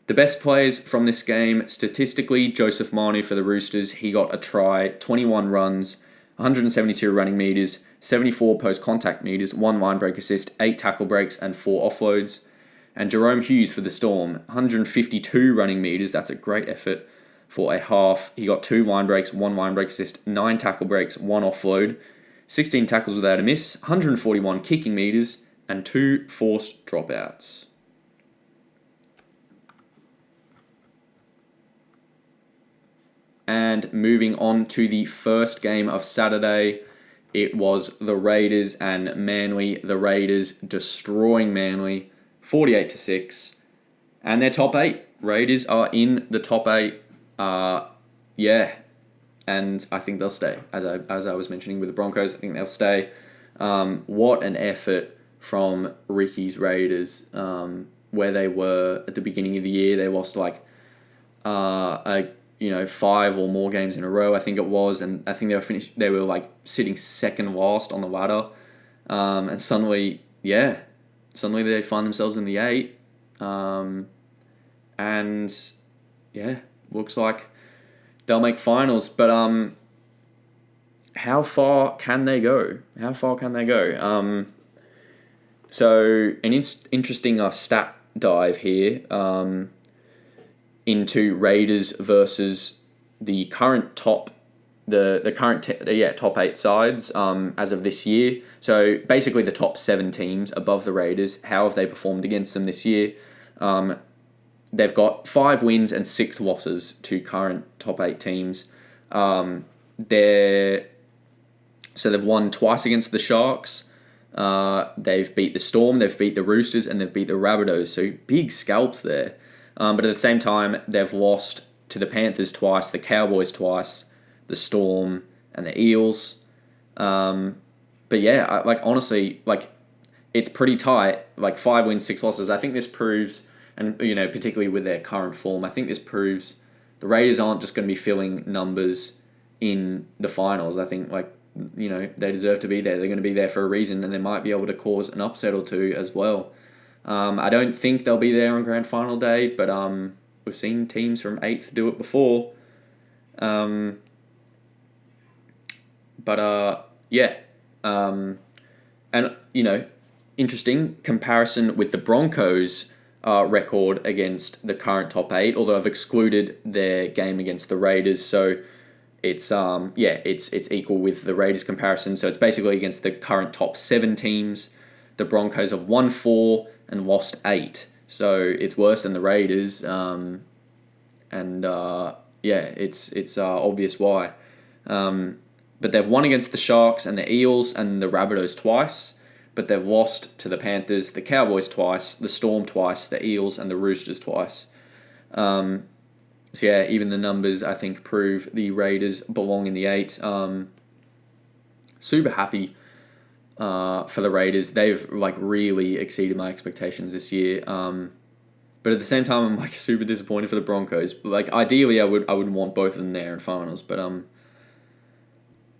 the best players from this game, statistically, Joseph Manu for the Roosters. He got a try, 21 runs, 172 running meters, 74 post-contact meters, 1 line break assist, 8 tackle breaks, and 4 offloads. And Jerome Hughes for the Storm, 152 running meters. That's a great effort for a half. He got 2 line breaks, 1 line break assist, 9 tackle breaks, 1 offload, 16 tackles without a miss, 141 kicking meters, and 2 forced dropouts. And moving on to the first game of Saturday, it was the Raiders and Manly. The Raiders destroying Manly, 48-6, and they're top 8. Raiders are in the top 8. And I think they'll stay. As I was mentioning with the Broncos, I think they'll stay. What an effort from Ricky's Raiders, where they were at the beginning of the year. They lost 5 or more games in a row, I think it was, and I think they were sitting second last on the ladder, and suddenly they find themselves in the 8, looks like they'll make finals, but how far can they go? So an interesting stat dive here, into Raiders versus the current top 8 sides as of this year. So basically the top 7 teams above the Raiders. How have they performed against them this year? They've got 5 wins and 6 losses to current top 8 teams. They've won twice against the Sharks. They've beat the Storm, they've beat the Roosters, and they've beat the Rabbitohs. So big scalps there. But at the same time, they've lost to the Panthers twice, the Cowboys twice, the Storm, and the Eels. Honestly, it's pretty tight. 5 wins, 6 losses. I think this proves, and particularly with their current form, I think this proves the Raiders aren't just going to be filling numbers in the finals. I think they deserve to be there. They're going to be there for a reason, and they might be able to cause an upset or two as well. I don't think they'll be there on Grand Final day, but we've seen teams from 8th do it before. Interesting comparison with the Broncos record against the current top 8, although I've excluded their game against the Raiders, so it's equal with the Raiders comparison. So it's basically against the current top 7 teams. The Broncos have won 4 and lost 8, so it's worse than the Raiders. It's obvious why. But they've won against the Sharks and the Eels and the Rabbitohs twice, but they've lost to the Panthers, the Cowboys twice, the Storm twice, the Eels and the Roosters twice. Even the numbers, I think, prove the Raiders belong in the 8. Super happy for the Raiders. They've really exceeded my expectations this year. But at the same time, I'm super disappointed for the Broncos. Ideally, I would want both of them there in finals. But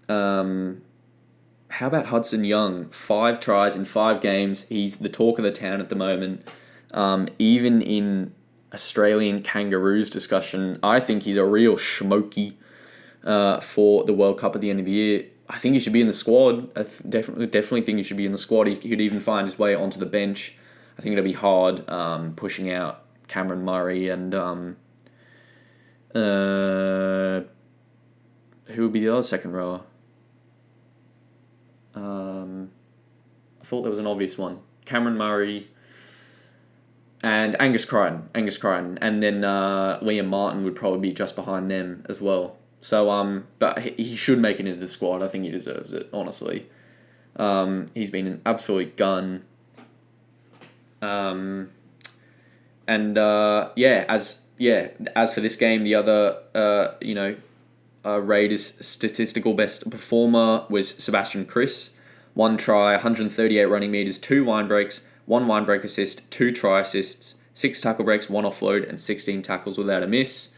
how about Hudson Young? 5 tries in 5 games. He's the talk of the town at the moment. Even in Australian Kangaroos discussion, I think he's a real schmokey for the World Cup at the end of the year. I think he should be in the squad. I definitely think he should be in the squad. He could even find his way onto the bench. I think it'll be hard pushing out Cameron Murray and who would be the other second rower? I thought there was an obvious one. Cameron Murray and Angus Crichton. And then Liam Martin would probably be just behind them as well. So, but he should make it into the squad. I think he deserves it, honestly. He's been an absolute gun. As for this game, the other, Raiders' statistical best performer was Sebastian Kris. 1 try, 138 running meters, 2 line breaks, 1 line break assist, 2 try assists, 6 tackle breaks, 1 offload, and 16 tackles without a miss.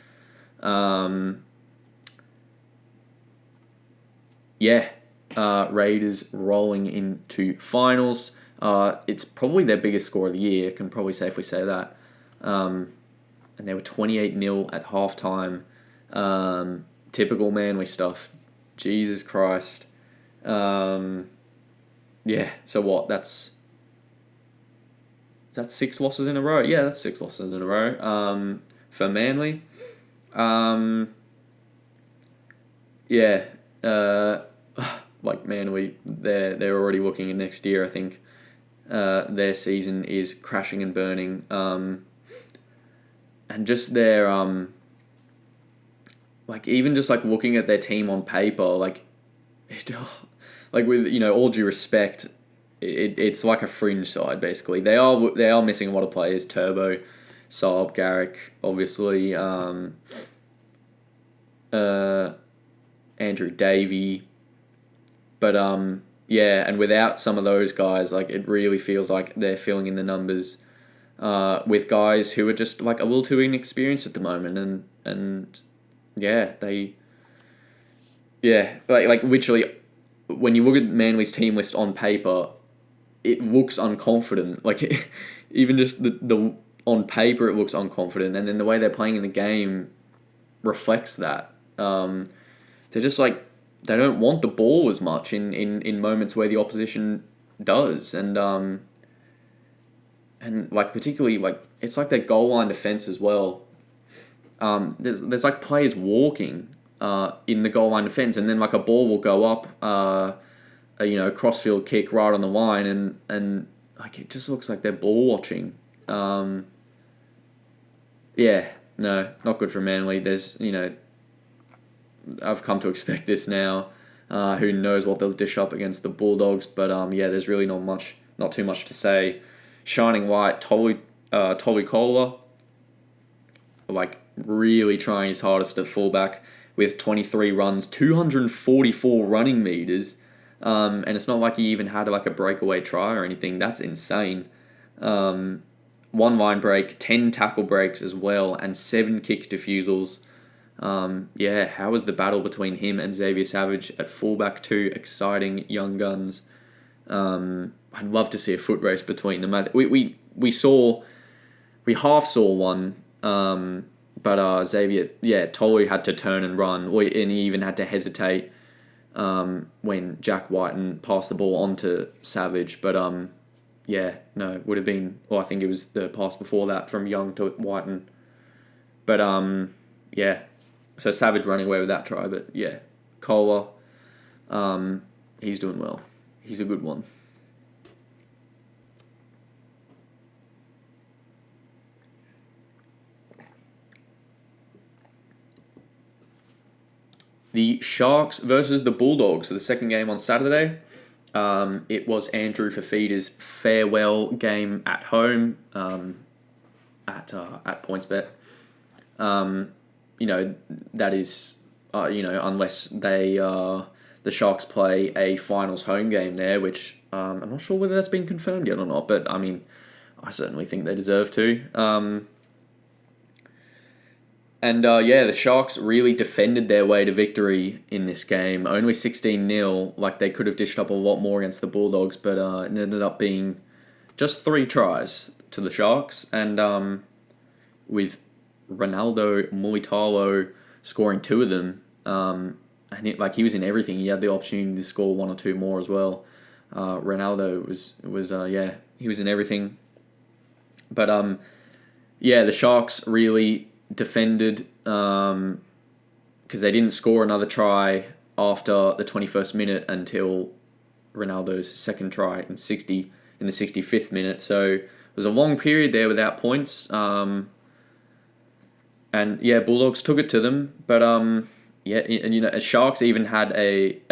Raiders rolling into finals. It's probably their biggest score of the year, can probably safely say that. And they were 28-0 at halftime. Typical Manly stuff. Jesus Christ. Yeah, so what? Is that 6 losses in a row? Yeah, that's 6 losses in a row. For Manly. Yeah. Uh, like Manly, they're already looking at next year. I think their season is crashing and burning. And just their like even just like looking at their team on paper, like it, like with all due respect, it's like a fringe side basically. They are missing a lot of players. Turbo, Saab, Garrick, obviously, Andrew Davey, but yeah, and without some of those guys, like it really feels like they're filling in the numbers with guys who are just like a little too inexperienced at the moment, and yeah, like literally, when you look at Manly's team list on paper, it looks unconfident. Like even just the on paper, it looks unconfident, and then the way they're playing in the game reflects that. They're just like they don't want the ball as much in moments where the opposition does, and like particularly like it's like their goal line defense as well. There's like players walking in the goal line defense, and then like a ball will go up, crossfield kick right on the line, and like it just looks like they're ball watching. Yeah, no, not good for Manly. There's I've come to expect this now. Who knows what they'll dish up against the Bulldogs? But yeah, there's really not too much to say. Shining light, Tolly Kohler, like really trying his hardest at fullback with 23 runs, 244 running meters, and it's not like he even had like a breakaway try or anything. That's insane. One line break, 10 tackle breaks as well, and 7 kick defusals. Yeah, how was the battle between him and Xavier Savage at fullback? Two exciting young guns. I'd love to see a foot race between them. We half saw one, but Xavier, yeah, totally had to turn and run, and he even had to hesitate when Jack Whiten passed the ball on to Savage. But yeah, no, it would have been. Well, I think it was the pass before that from Young to Whiten. But yeah. So Savage running away with that try, but yeah, Kohler, he's doing well. He's a good one. The Sharks versus the Bulldogs, so the second game on Saturday. It was Andrew Fafita's farewell game at home at PointsBet. That is, unless the Sharks play a finals home game there, which I'm not sure whether that's been confirmed yet or not, but I mean, I certainly think they deserve to. Yeah, the Sharks really defended their way to victory in this game. Only 16-0, like they could have dished up a lot more against the Bulldogs, but it ended up being just 3 tries to the Sharks, and with Ronaldo Mulitalo scoring 2 of them, and he was in everything. He had the opportunity to score 1 or 2 more as well. Ronaldo was he was in everything. But yeah, the Sharks really defended because they didn't score another try after the 21st minute until Ronaldo's second try in the 65th minute. So it was a long period there without points. And yeah, Bulldogs took it to them, but yeah, and Sharks even had a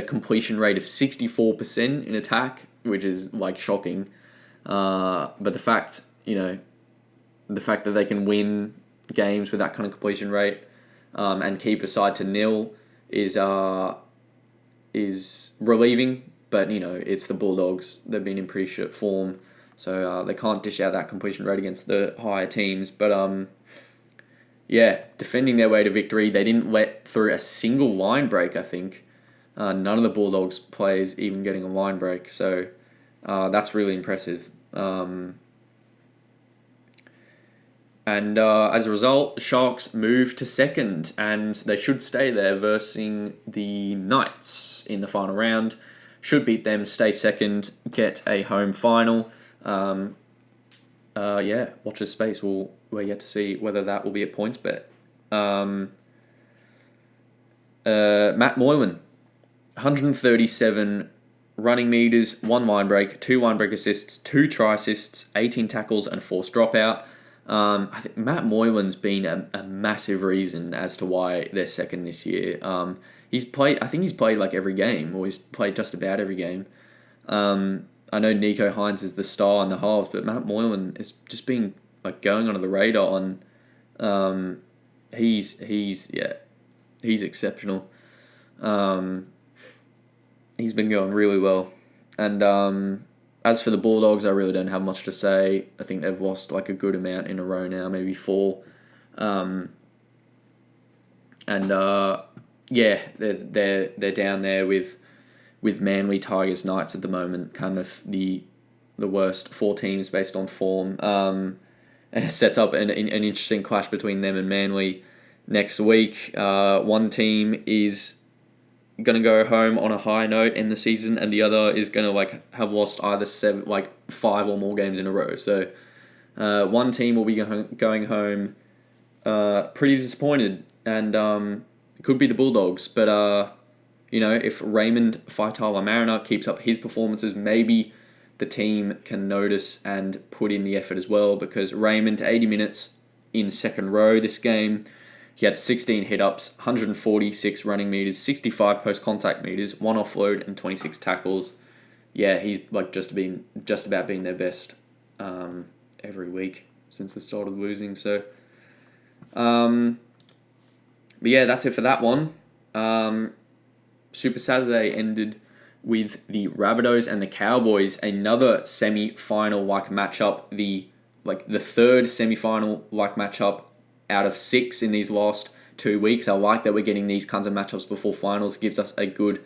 completion rate of 64% in attack, which is like shocking. But the fact that they can win games with that kind of completion rate and keep a side to 0 is relieving. But it's the Bulldogs. They've been in pretty shit form, so they can't dish out that completion rate against the higher teams. But yeah, defending their way to victory. They didn't let through a single line break, I think. None of the Bulldogs players even getting a line break. So that's really impressive. And as a result, the Sharks move to second, and they should stay there versus the Knights in the final round. Should beat them, stay second, get a home final. Watch this space. We're yet to see whether that will be a points bet. Matt Moylan, 137 running meters, 1 line break, 2 line break assists, 2 try assists, 18 tackles, and forced dropout. I think Matt Moylan's been a massive reason as to why they're second this year. He's played like every game, or he's played just about every game. I know Nico Hines is the star in the halves, but Matt Moylan has just been like going under the radar, and he's exceptional. He's been going really well, and as for the Bulldogs, I really don't have much to say. I think they've lost like a good amount in a row now, maybe 4. They're down there with Manly, Tigers, Knights at the moment, kind of the worst 4 teams based on form. And it sets up an interesting clash between them and Manly next week. One team is going to go home on a high note in the season, and the other is going to have lost either 5 or more games in a row. So one team will be going home pretty disappointed, and it could be the Bulldogs. But if Raymond Faitala-Mariner keeps up his performances, maybe the team can notice and put in the effort as well, because Raymond, 80 minutes in second row this game. He had 16 hit-ups, 146 running meters, 65 post-contact meters, 1 offload, and 26 tackles. Yeah, he's just about being their best every week since they've started losing. So, but yeah, that's it for that one. Super Saturday ended with the Rabbitohs and the Cowboys, another semi-final like matchup, the third semi-final like matchup out of 6 in these last 2 weeks. I like that we're getting these kinds of matchups before finals. It gives us a good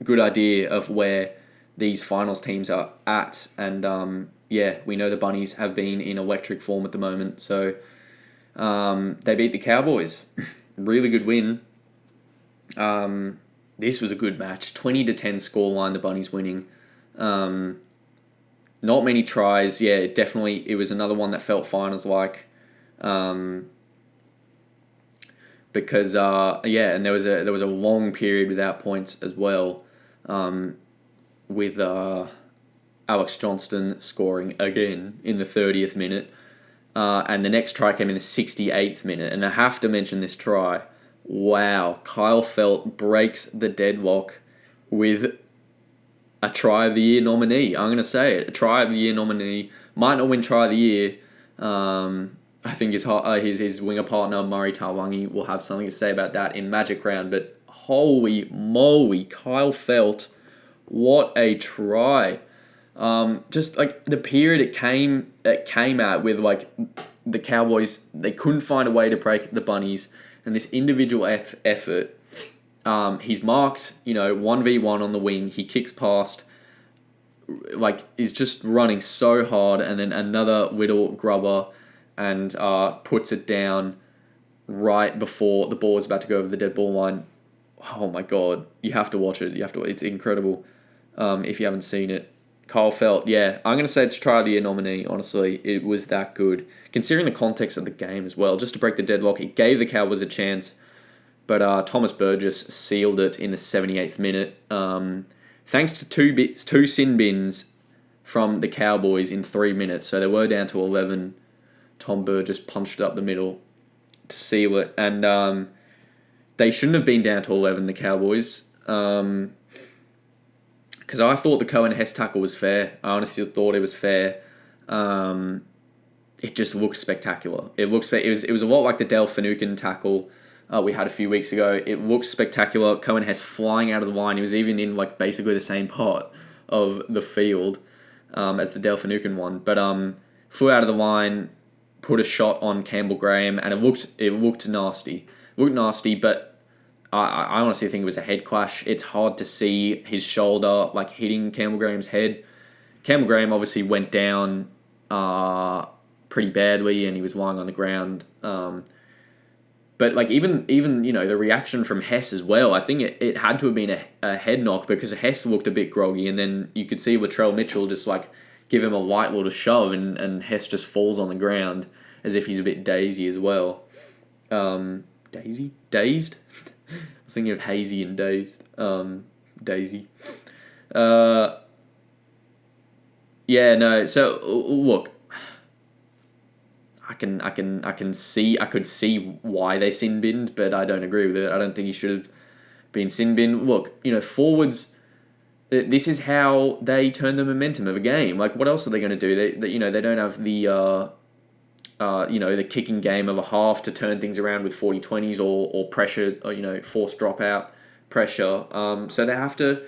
idea of where these finals teams are at. And we know the Bunnies have been in electric form at the moment. So they beat the Cowboys. Really good win. This was a good match. 20-10 scoreline, the Bunnies winning. Not many tries. Yeah, definitely. It was another one that felt finals-like. Because and there was a long period without points as well. With Alex Johnston scoring again in the 30th minute. And the next try came in the 68th minute. And I have to mention this try. Wow, Kyle Felt breaks the deadlock with a Try of the Year nominee. I'm going to say it. A Try of the Year nominee. Might not win Try of the Year. I think his winger partner, Murray Tawangi, will have something to say about that in Magic Round. But holy moly, Kyle Felt, what a try. Just like the period it came at with the Cowboys, they couldn't find a way to break the Bunnies. And this individual effort, he's marked, 1v1 on the wing. He kicks past, he's just running so hard. And then another little grubber and puts it down right before the ball is about to go over the dead ball line. Oh my God. You have to watch it. It's incredible if you haven't seen it. Kyle Felt, yeah. I'm going to say it's Try of the Year nominee, honestly. It was that good. Considering the context of the game as well, just to break the deadlock, it gave the Cowboys a chance. But Thomas Burgess sealed it in the 78th minute. Thanks to two sin bins from the Cowboys in 3 minutes. So they were down to 11. Tom Burgess punched it up the middle to seal it. And they shouldn't have been down to 11, the Cowboys. Because I thought the Cohen Hess tackle was fair. I honestly thought it was fair. It just looked spectacular. It was a lot like the Del Finucane tackle we had a few weeks ago. It looked spectacular. Cohen Hess flying out of the line. He was even in basically the same part of the field as the Del Finucane one. But flew out of the line, put a shot on Campbell Graham, and it looked nasty. But I honestly think it was a head clash. It's hard to see his shoulder hitting Campbell Graham's head. Campbell Graham obviously went down pretty badly, and he was lying on the ground. But like even the reaction from Hess as well, I think it had to have been a head knock, because Hess looked a bit groggy, and then you could see Latrell Mitchell just like give him a light little shove, and Hess just falls on the ground as if he's a bit daisy as well. Dazed? I was thinking of hazy and dazed. Daisy. Yeah, no. So look, I could see why they sin binned, but I don't agree with it. I don't think he should have been sin binned. Look, forwards. This is how they turn the momentum of a game. Like, what else are they going to do? They don't have the the kicking game of a half to turn things around with 40-20s or pressure, or forced dropout pressure. So they have to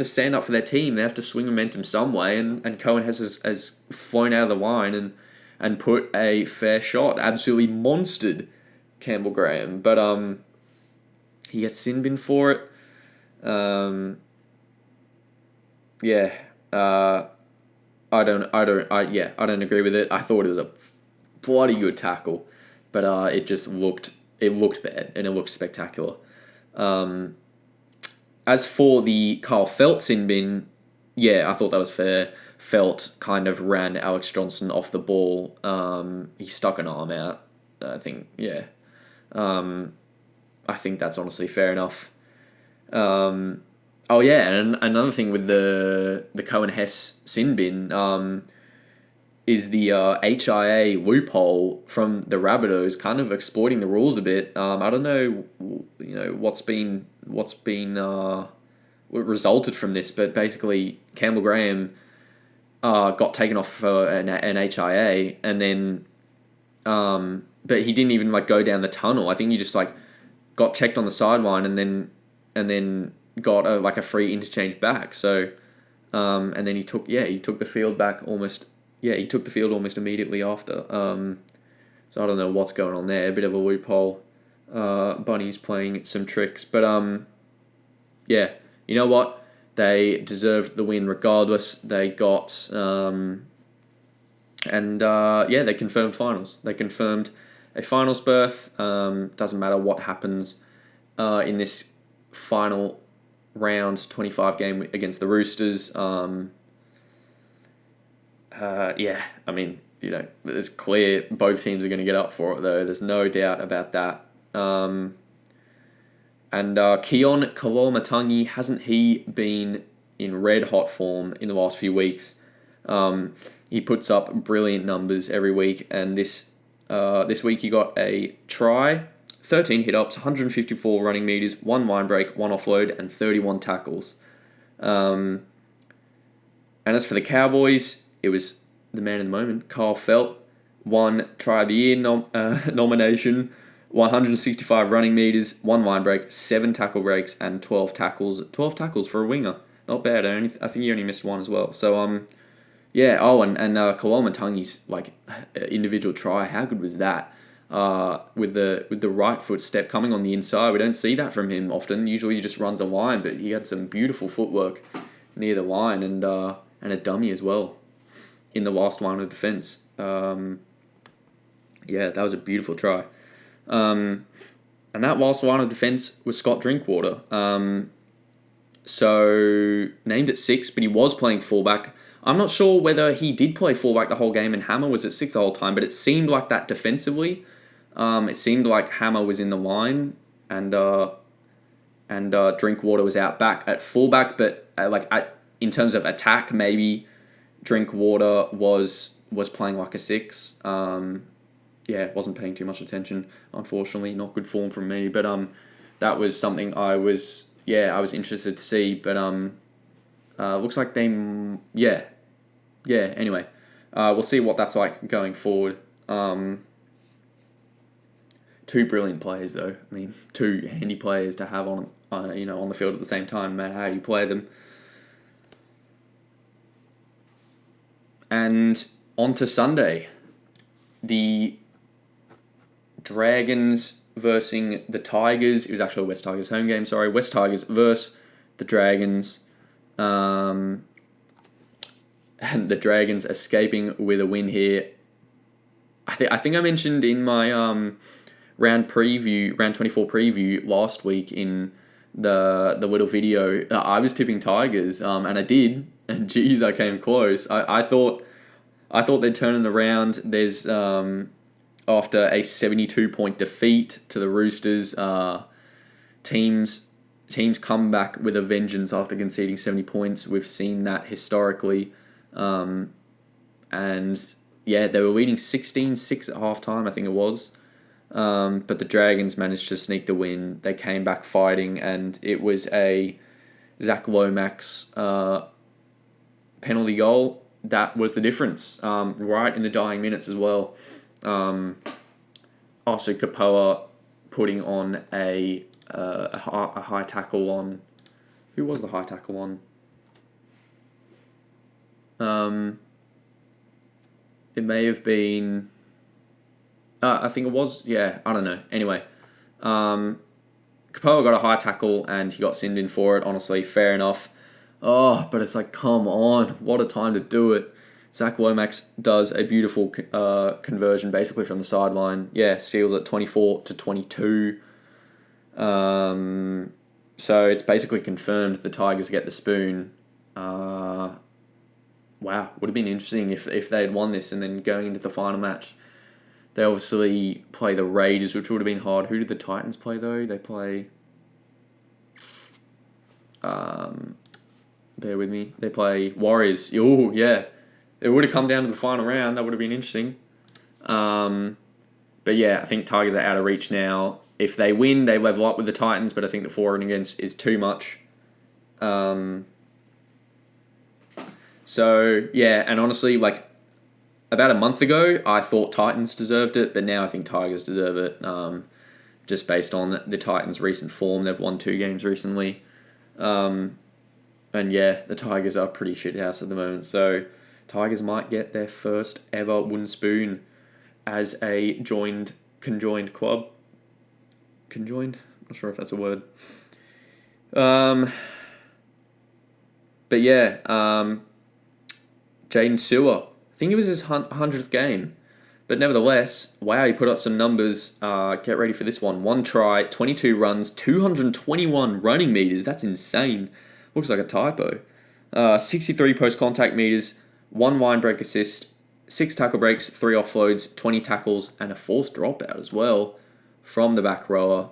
stand up for their team. They have to swing momentum some way, and Cohen has flown out of the line and put a fair shot. Absolutely monstered Campbell Graham, but he gets sin bin for it. I don't agree with it. I thought it was a bloody good tackle, but it looked bad, and it looked spectacular. As for the Carl Felt sin bin, I thought that was fair. Felt kind of ran Alex Johnson off the ball. He stuck an arm out. I think, I think that's honestly fair enough. And another thing with the Cohen Hess sin bin is the HIA loophole from the Rabbitohs kind of exploiting the rules a bit. I don't know, what's been what resulted from this, but basically Campbell Graham got taken off for an HIA, and then but he didn't even go down the tunnel. I think he just got checked on the sideline, and then got a free interchange back. So and then he took the field back almost. Yeah, he took the field almost immediately after. So I don't know what's going on there. A bit of a loophole. Bunny's playing some tricks. But, you know what? They deserved the win regardless. They got... they confirmed finals. They confirmed a finals berth. Doesn't matter what happens in this final round 25 game against the Roosters. It's clear both teams are going to get up for it, though. There's no doubt about that. And Keon Kalormatangi, hasn't he been in red-hot form in the last few weeks? He puts up brilliant numbers every week, and this week he got a try, 13 hit-ups, 154 running meters, 1 line break, 1 offload, and 31 tackles. And as for the Cowboys, it was the man in the moment, Carl Felt, 1 Try of the Year nomination, 165 running meters, 1 line break, 7 tackle breaks, and 12 tackles. 12 tackles for a winger. Not bad. I think he only missed 1 as well. So, and Kalormatangi's individual try, how good was that? With the right foot step coming on the inside. We don't see that from him often. Usually he just runs a line, but he had some beautiful footwork near the line, and a dummy as well in the last line of defence. That was a beautiful try. And that last line of defence was Scott Drinkwater. So named at 6, but he was playing fullback. I'm not sure whether he did play fullback the whole game and Hammer was at 6 the whole time, but it seemed like that defensively. It seemed like Hammer was in the line and Drinkwater was out back at fullback, but in terms of attack, maybe Drinkwater was playing like a 6. Wasn't paying too much attention, unfortunately. Not good form from me, but that was something I was interested to see, but looks like they anyway, we'll see what that's like going forward. 2 brilliant players though. I mean, 2 handy players to have on the field at the same time, no matter how you play them. And on to Sunday, the Dragons versus the Tigers. It was actually a West Tigers home game, sorry. West Tigers versus the Dragons. And the Dragons escaping with a win here. I think I mentioned in my round 24 preview last week in the little video, I was tipping Tigers, and I did, and geez, I came close. I thought they'd turn it around. There's after a 72-point defeat to the Roosters, teams come back with a vengeance after conceding 70 points. We've seen that historically, and yeah, they were leading 16-6 at halftime, I think it was. But the Dragons managed to sneak the win. They came back fighting, and it was a Zach Lomax penalty goal. That was the difference, right in the dying minutes as well. Also, Kapoa putting on a high tackle on... Who was the high tackle on? It may have been... I think it was... Yeah, I don't know. Anyway, Kapoa got a high tackle and he got sinned in for it. Honestly, fair enough. Oh, but it's like, come on. What a time to do it. Zach Lomax does a beautiful conversion basically from the sideline. Yeah, seals it 24-22. So it's basically confirmed the Tigers get the spoon. Wow, would have been interesting if they had won this, and then going into the final match, they obviously play the Raiders, which would have been hard. Who did the Titans play though? They play... bear with me. They play Warriors. Oh, yeah. It would have come down to the final round. That would have been interesting. But yeah, I think Tigers are out of reach now. If they win, they level up with the Titans, but I think the for and against is too much. So, yeah, and honestly, like, about a month ago, I thought Titans deserved it, but now I think Tigers deserve it, just based on the Titans' recent form. They've won 2 games recently. And yeah, the Tigers are pretty shit house at the moment, so Tigers might get their first ever wooden spoon as a conjoined club. Conjoined? I'm not sure if that's a word. But yeah, Jaden Sewer. I think it was his 100th game. But nevertheless, wow, he put up some numbers. Get ready for this one. 1 try, 22 runs, 221 running meters. That's insane. Looks like a typo. 63 post-contact meters, 1 line break assist, 6 tackle breaks, 3 offloads, 20 tackles, and a forced dropout as well from the back rower.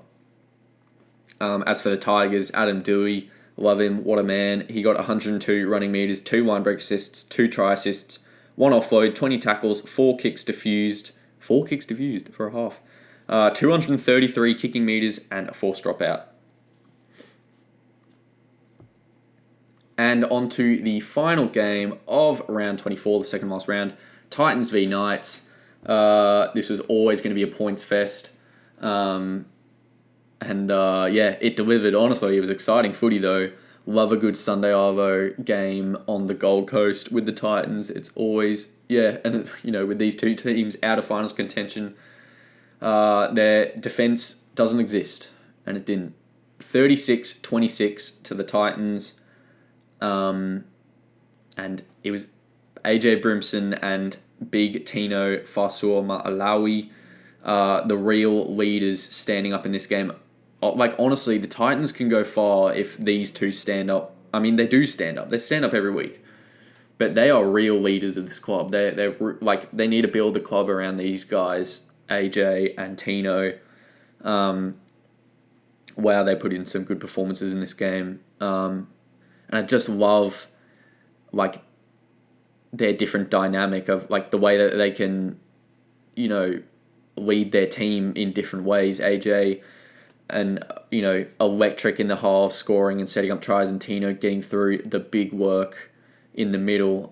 As for the Tigers, Adam Dewey, love him, what a man. He got 102 running meters, 2 line break assists, 2 try assists, 1 offload, 20 tackles, 4 kicks diffused. 4 kicks diffused for a half. 233 kicking meters, and a forced dropout. And on to the final game of round 24, the second last round. Titans v Knights. This was always going to be a points fest. Yeah, it delivered. Honestly, it was exciting footy though. Love a good Sunday Arvo game on the Gold Coast with the Titans. It's always, and with these two teams out of finals contention, their defense doesn't exist, and it didn't. 36-26 to the Titans. And it was AJ Brimson and Big Tino Fasua Ma'alawi, the real leaders standing up in this game. Like, honestly, the Titans can go far if these two stand up. I mean, they do stand up. They stand up every week. But they are real leaders of this club. They're like, they need to build the club around these guys, AJ and Tino. Wow, they put in some good performances in this game. And I just love, like, their different dynamic of, like, the way that they can, lead their team in different ways. AJ... and, electric in the half, scoring and setting up tries, and Tino getting through the big work in the middle.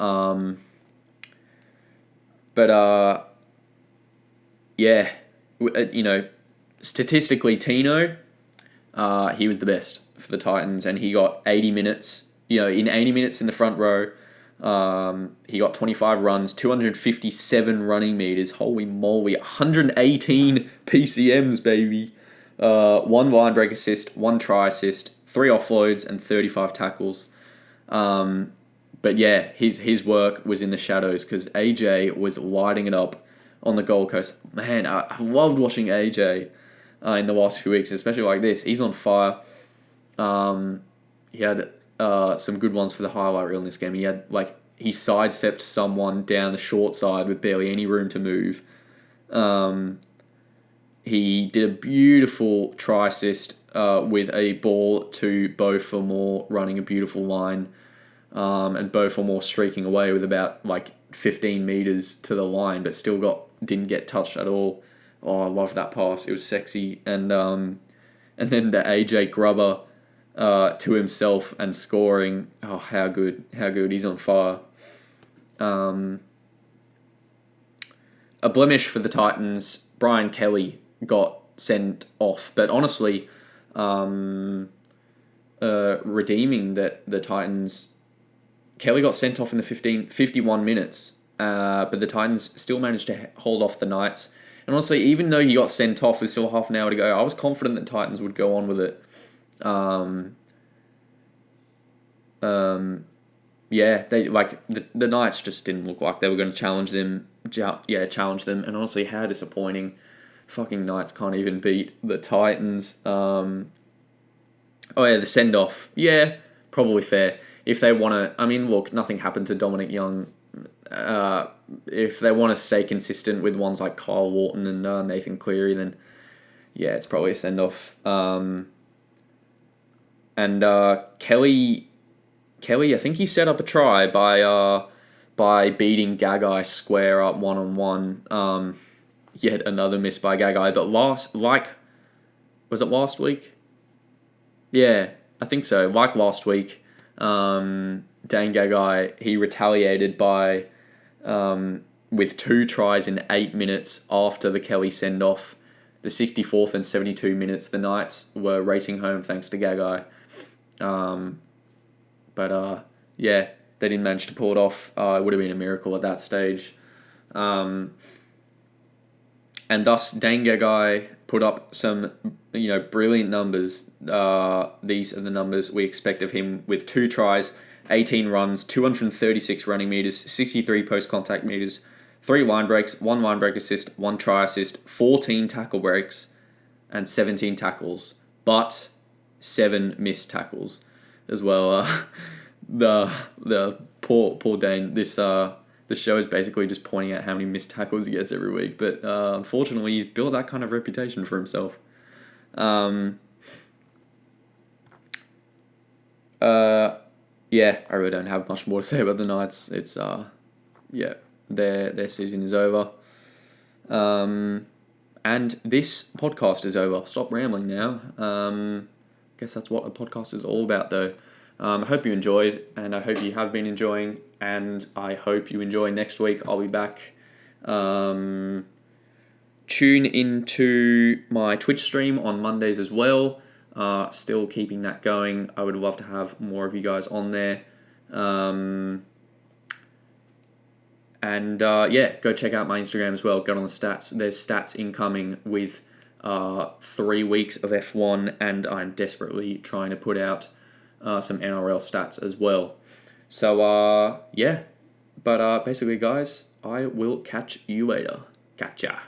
Statistically, Tino, he was the best for the Titans, and he got 80 minutes, in 80 minutes in the front row. He got 25 runs, 257 running meters, holy moly, 118 PCMs, baby. 1 line break assist, 1 try assist, 3 offloads, and 35 tackles. But yeah, his work was in the shadows because AJ was lighting it up on the Gold Coast. Man, I've loved watching AJ in the last few weeks, especially like this. He's on fire. He had some good ones for the highlight reel in this game. He sidestepped someone down the short side with barely any room to move. He did a beautiful try assist with a ball to Beau Fermor running a beautiful line, and Beau Fermor streaking away with about 15 meters to the line, but still didn't get touched at all. Oh, I love that pass. It was sexy. And then the AJ grubber to himself and scoring. Oh, how good. How good. He's on fire. A blemish for the Titans. Brian Kelly got sent off. But honestly, redeeming that the Titans... Kelly got sent off in the 51 minutes, but the Titans still managed to hold off the Knights. And honestly, even though he got sent off with still half an hour to go, I was confident that Titans would go on with it. The Knights just didn't look like they were going to challenge them. And honestly, how disappointing. Fucking Knights can't even beat the Titans. The send-off. Yeah, probably fair. If they want to... I mean, look, nothing happened to Dominic Young. If they want to stay consistent with ones like Kyle Wharton and Nathan Cleary, then yeah, it's probably a send-off. Kelly, I think he set up a try by beating Gagai square up 1-on-1. Yet another miss by Gagai. But was it last week? Yeah, I think so. Like last week, Dane Gagai, he retaliated by with 2 tries in 8 minutes after the Kelly send-off. The 64th and 72 minutes, the Knights were racing home thanks to Gagai. They didn't manage to pull it off. It would have been a miracle at that stage. And thus, Dane Gagai put up some, brilliant numbers. These are the numbers we expect of him with 2 tries, 18 runs, 236 running meters, 63 post-contact meters, 3 line breaks, 1 line break assist, 1 try assist, 14 tackle breaks, and 17 tackles, but 7 missed tackles as well. The poor Dane. This show is basically just pointing out how many missed tackles he gets every week, but unfortunately, he's built that kind of reputation for himself. I really don't have much more to say about the Knights. It's their season is over. And this podcast is over. Stop rambling now. Guess that's what a podcast is all about, though. I hope you enjoyed, and I hope you have been enjoying, and I hope you enjoy next week. I'll be back. Tune into my Twitch stream on Mondays as well. Still keeping that going. I would love to have more of you guys on there. Go check out my Instagram as well. Get on the stats. There's stats incoming with 3 weeks of F1, and I'm desperately trying to put out some NRL stats as well. So, basically, guys, I will catch you later. Catch ya.